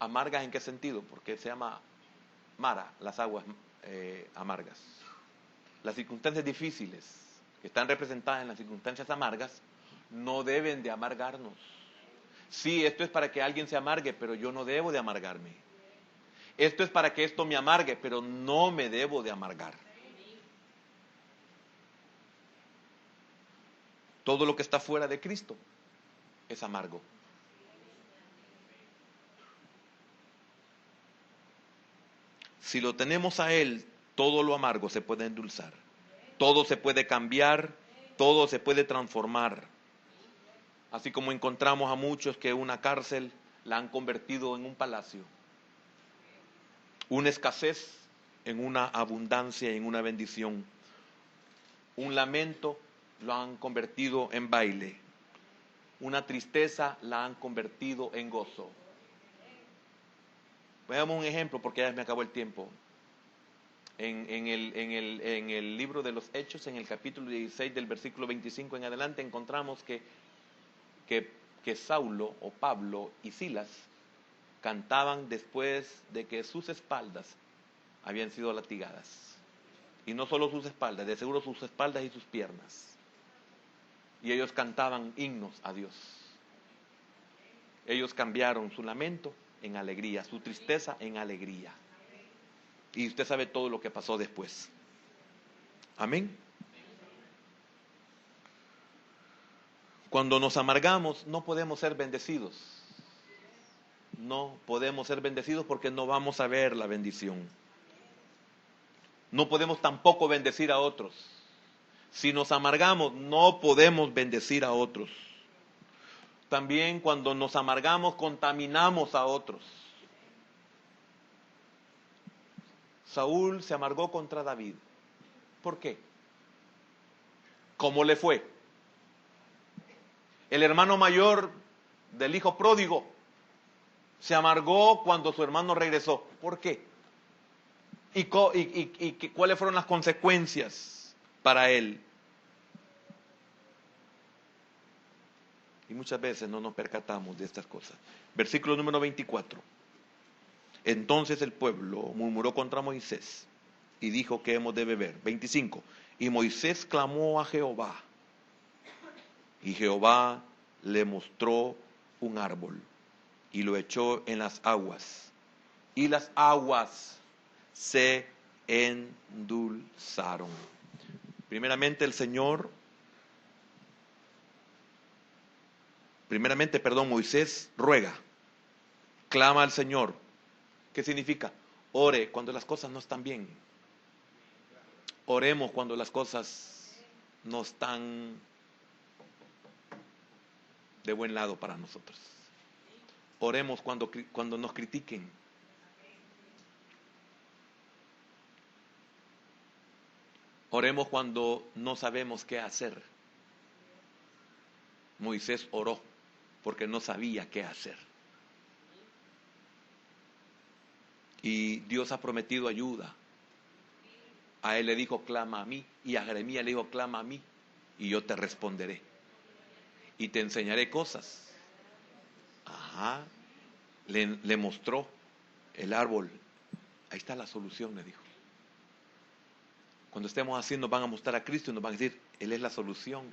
¿Amargas en qué sentido? Porque se llama Mara, las aguas amargas. Las circunstancias difíciles que están representadas en las circunstancias amargas no deben de amargarnos. Sí, esto es para que alguien se amargue, pero yo no debo de amargarme. Esto es para que esto me amargue, pero no me debo de amargar. Todo lo que está fuera de Cristo es amargo. Si lo tenemos a Él, todo lo amargo se puede endulzar. Todo se puede cambiar, todo se puede transformar. Así como encontramos a muchos que una cárcel la han convertido en un palacio. Una escasez en una abundancia, en una bendición. Un lamento lo han convertido en baile. Una tristeza la han convertido en gozo. Veamos un ejemplo porque ya me acabó el tiempo. En el libro de los Hechos, en el capítulo 16 del versículo 25 en adelante, encontramos que Saulo o Pablo y Silas cantaban después de que sus espaldas habían sido latigadas. Y no solo sus espaldas, de seguro sus espaldas y sus piernas. Y ellos cantaban himnos a Dios. Ellos cambiaron su lamento en alegría, su tristeza en alegría. Y usted sabe todo lo que pasó después. Amén. Cuando nos amargamos, no podemos ser bendecidos. No podemos ser bendecidos porque no vamos a ver la bendición. No podemos tampoco bendecir a otros. Si nos amargamos, no podemos bendecir a otros. También cuando nos amargamos, contaminamos a otros. Saúl se amargó contra David. ¿Por qué? ¿Cómo le fue? El hermano mayor del hijo pródigo se amargó cuando su hermano regresó. ¿Por qué? ¿Y cuáles fueron las consecuencias para él? Y muchas veces no nos percatamos de estas cosas. Versículo número 24. Entonces el pueblo murmuró contra Moisés y dijo: ¿qué hemos de beber? 25. Y Moisés clamó a Jehová. Y Jehová le mostró un árbol y lo echó en las aguas. Y las aguas se endulzaron. Primeramente, Moisés ruega, clama al Señor. ¿Qué significa? Ore cuando las cosas no están bien. Oremos cuando las cosas no están de buen lado para nosotros. Oremos cuando nos critiquen. Oremos cuando no sabemos qué hacer. Moisés oró porque no sabía qué hacer. Y Dios ha prometido ayuda. A él le dijo: clama a mí. Y a Jeremías le dijo: clama a mí y yo te responderé. Y te enseñaré cosas. Ajá. Le mostró el árbol. Ahí está la solución, le dijo. Cuando estemos así nos van a mostrar a Cristo y nos van a decir: Él es la solución.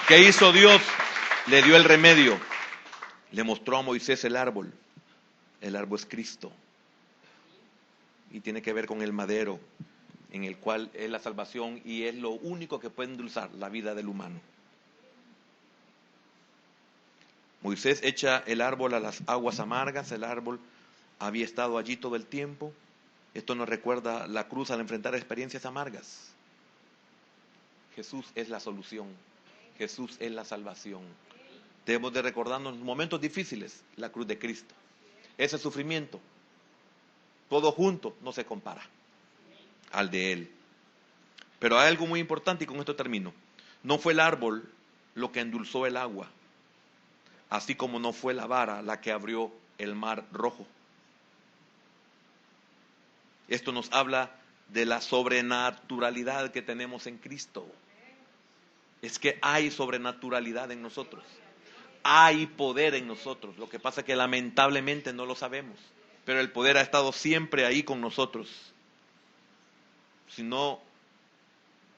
¿Qué hizo Dios? Le dio el remedio. Le mostró a Moisés el árbol. El árbol es Cristo. Y tiene que ver con el madero, en el cual es la salvación y es lo único que puede endulzar la vida del humano. Moisés echa el árbol a las aguas amargas. El árbol había estado allí todo el tiempo. Esto nos recuerda la cruz al enfrentar experiencias amargas. Jesús es la solución. Jesús es la salvación. Debemos de recordarnos en momentos difíciles la cruz de Cristo. Ese sufrimiento, todo junto, no se compara al de Él. Pero hay algo muy importante y con esto termino. No fue el árbol lo que endulzó el agua, así como no fue la vara la que abrió el mar rojo. Esto nos habla de la sobrenaturalidad que tenemos en Cristo. Es que hay sobrenaturalidad en nosotros. Hay poder en nosotros. Lo que pasa es que lamentablemente no lo sabemos. Pero el poder ha estado siempre ahí con nosotros. Si no,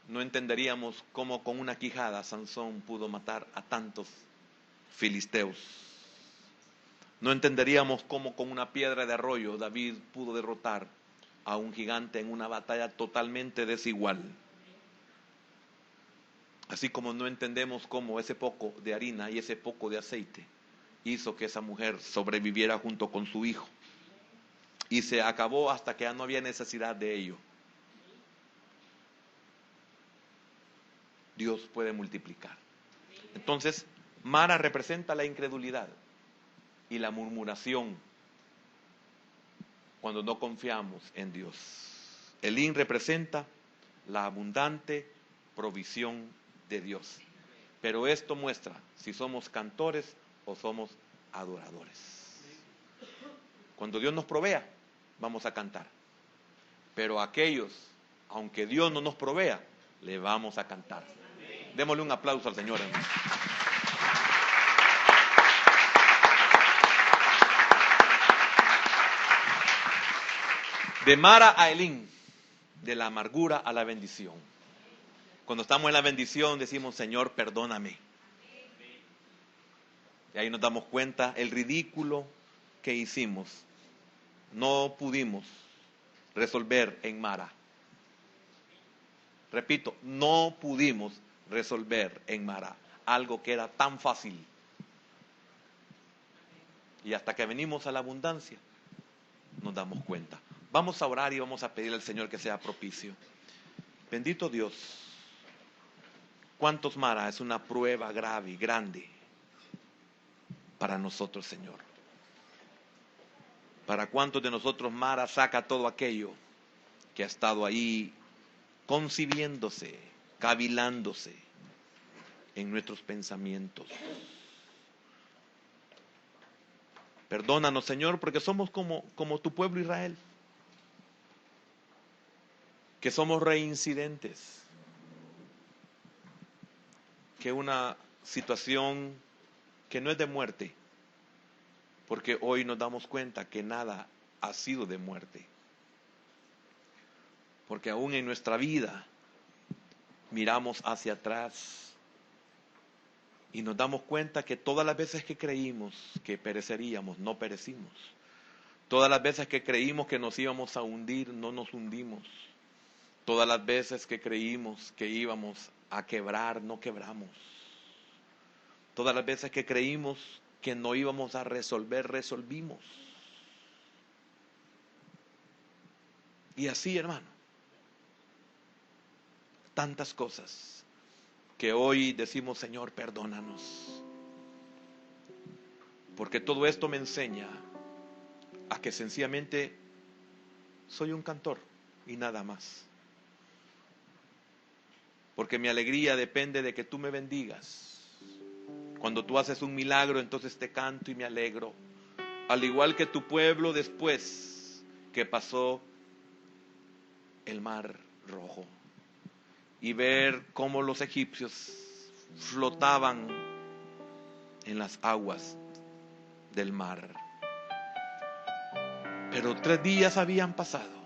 no entenderíamos cómo con una quijada Sansón pudo matar a tantos filisteos. No entenderíamos cómo con una piedra de arroyo David pudo derrotar a un gigante en una batalla totalmente desigual. Así como no entendemos cómo ese poco de harina y ese poco de aceite hizo que esa mujer sobreviviera junto con su hijo. Y se acabó hasta que ya no había necesidad de ello. Dios puede multiplicar. Entonces, Mara representa la incredulidad y la murmuración cuando no confiamos en Dios. Elín representa la abundante provisión de Dios. Pero esto muestra si somos cantores o somos adoradores. Cuando Dios nos provea, vamos a cantar. Pero aquellos, aunque Dios no nos provea, le vamos a cantar. Démosle un aplauso al Señor, hermano. De Mara a Elín, de la amargura a la bendición. Cuando estamos en la bendición decimos, Señor, perdóname. Y ahí nos damos cuenta el ridículo que hicimos. No pudimos resolver en Mara. Repito, no pudimos resolver en Mara algo que era tan fácil. Y hasta que venimos a la abundancia, nos damos cuenta. Vamos a orar y vamos a pedirle al Señor que sea propicio. Bendito Dios. ¿Cuántos Mara es una prueba grave y grande para nosotros, Señor? ¿Para cuántos de nosotros Mara saca todo aquello que ha estado ahí concibiéndose, cavilándose en nuestros pensamientos? Perdónanos, Señor, porque somos como tu pueblo Israel, que somos reincidentes, que una situación que no es de muerte, porque hoy nos damos cuenta que nada ha sido de muerte, porque aún en nuestra vida miramos hacia atrás y nos damos cuenta que todas las veces que creímos que pereceríamos, no perecimos. Todas las veces que creímos que nos íbamos a hundir, no nos hundimos. Todas las veces que creímos que íbamos a quebrar, no quebramos. Todas las veces que creímos que no íbamos a resolver, resolvimos. Y así, hermano, tantas cosas que hoy decimos, Señor, perdónanos. Porque todo esto me enseña a que sencillamente soy un cantor y nada más. Porque mi alegría depende de que tú me bendigas. Cuando tú haces un milagro, entonces te canto y me alegro. Al igual que tu pueblo después que pasó el mar rojo. Y ver cómo los egipcios flotaban en las aguas del mar. Pero 3 días habían pasado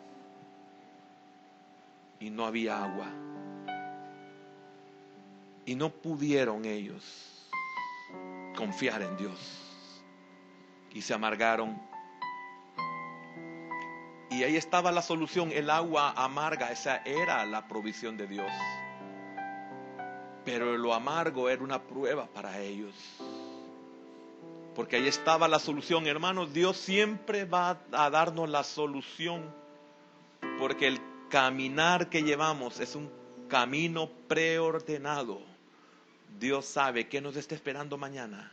y no había agua. Y no pudieron ellos confiar en Dios. Y se amargaron. Y ahí estaba la solución, el agua amarga, esa era la provisión de Dios. Pero lo amargo era una prueba para ellos. Porque ahí estaba la solución, hermanos. Dios siempre va a darnos la solución. Porque el caminar que llevamos es un camino preordenado. Dios sabe qué nos está esperando mañana.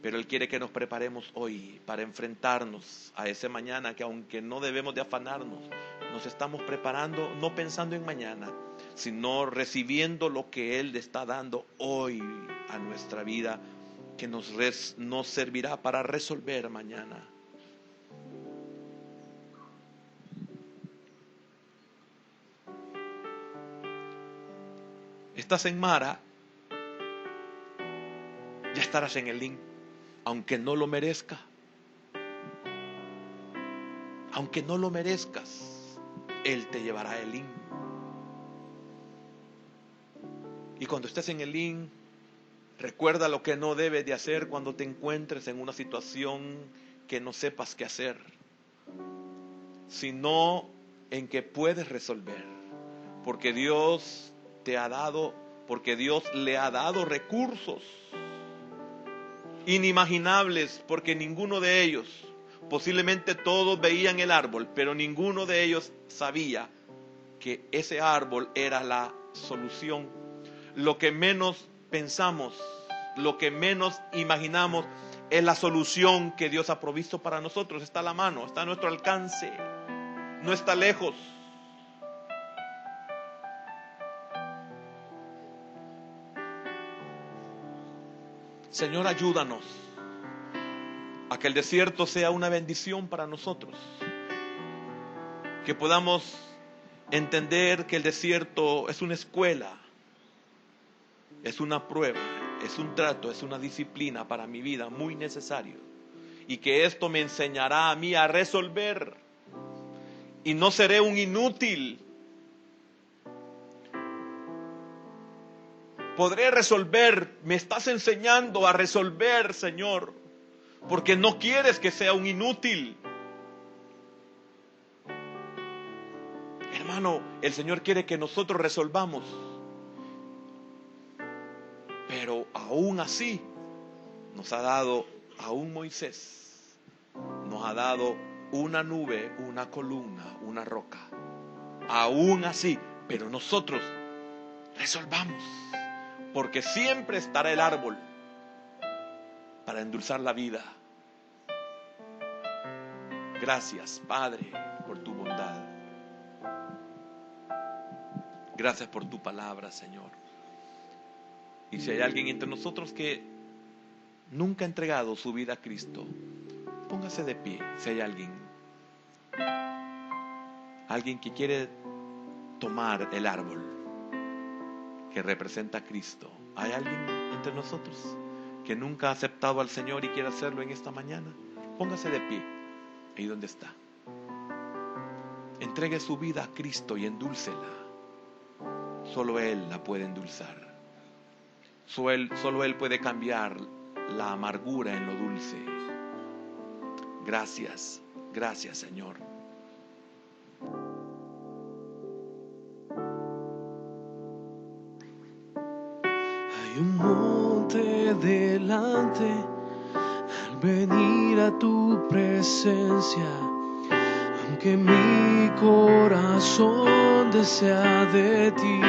Pero Él quiere que nos preparemos hoy para enfrentarnos a ese mañana, que aunque no debemos de afanarnos, nos estamos preparando no pensando en mañana, sino recibiendo lo que Él le está dando hoy a nuestra vida, que nos servirá para resolver mañana. Estás en Mara, ya estarás en Elim, aunque no lo merezca. Aunque no lo merezcas, Él te llevará a Elim. Y cuando estés en Elim, recuerda lo que no debes de hacer cuando te encuentres en una situación que no sepas qué hacer, sino en que puedes resolver, porque Dios le ha dado recursos inimaginables, porque ninguno de ellos, posiblemente todos veían el árbol, pero ninguno de ellos sabía que ese árbol era la solución. Lo que menos pensamos, lo que menos imaginamos, es la solución que Dios ha provisto para nosotros. Está a la mano, está a nuestro alcance, no está lejos. Señor, ayúdanos a que el desierto sea una bendición para nosotros, que podamos entender que el desierto es una escuela, es una prueba, es un trato, es una disciplina para mi vida muy necesario, y que esto me enseñará a mí a resolver, y no seré un inútil. Podré resolver, me estás enseñando a resolver, Señor, porque no quieres que sea un inútil. Hermano, el Señor quiere que nosotros resolvamos, pero aún así nos ha dado a un Moisés, nos ha dado una nube, una columna, una roca. Aún así, pero nosotros resolvamos, porque siempre estará el árbol para endulzar la vida. Gracias, Padre, por tu bondad. Gracias por tu palabra, Señor. Y si hay alguien entre nosotros que nunca ha entregado su vida a Cristo, póngase de pie. Si hay alguien que quiere tomar el árbol que representa a Cristo. ¿Hay alguien entre nosotros que nunca ha aceptado al Señor y quiere hacerlo en esta mañana? Póngase de pie, ahí donde está. Entregue su vida a Cristo y endúlcela. Solo Él la puede endulzar. Solo Él puede cambiar la amargura en lo dulce. Gracias, gracias, Señor. Hay un monte delante al venir a tu presencia, aunque mi corazón desea de ti,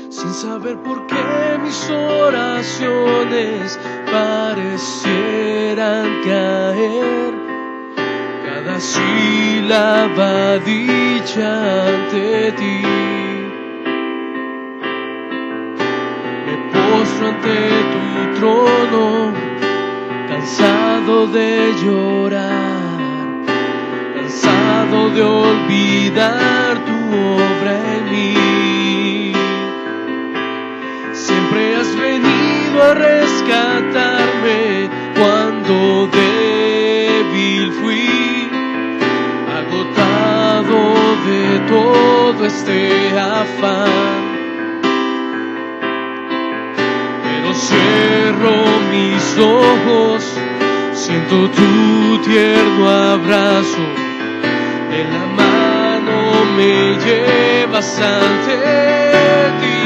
sin saber por qué mis oraciones parecieran caer, cada sílaba dicha ante ti. Ante tu trono, cansado de llorar, cansado de olvidar tu obra en mí. Siempre has venido a rescatarme cuando débil fui, agotado de todo este afán. Cierro mis ojos, siento tu tierno abrazo, de la mano me llevas ante ti,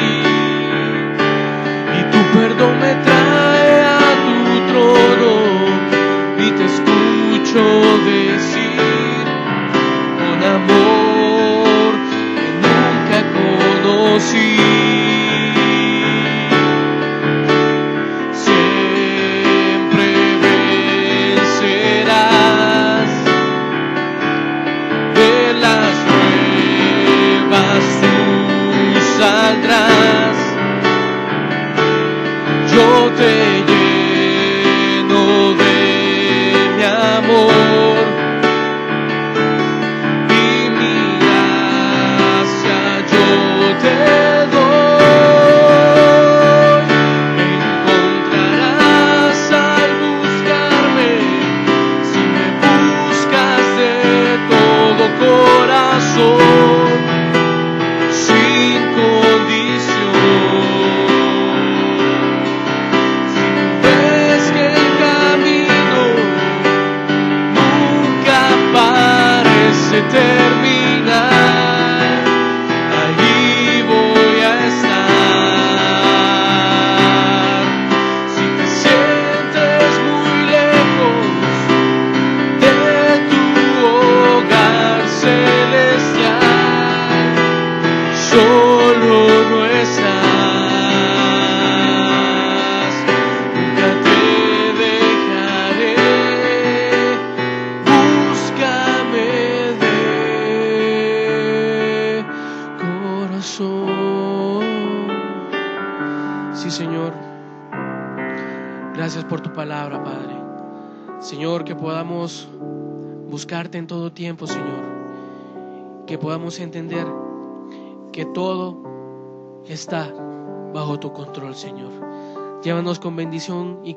y tu perdón me trae a tu trono, y te escucho decir con amor que nunca conocí. yo te lleno de mi amor y mi gracia yo te doy. Encontrarás al buscarme, si me buscas de todo corazón, sin condición. Si ves que el camino nunca parece terminar, ahí voy a estar. Si te sientes muy lejos de tu hogar celestial, solo no estás, nunca te dejaré, búscame de corazón. Sí, Señor, gracias por tu palabra, Padre. Señor, que podamos buscarte en todo tiempo, Señor, que podamos entender que todo está bajo tu control, Señor. Llévanos con bendición y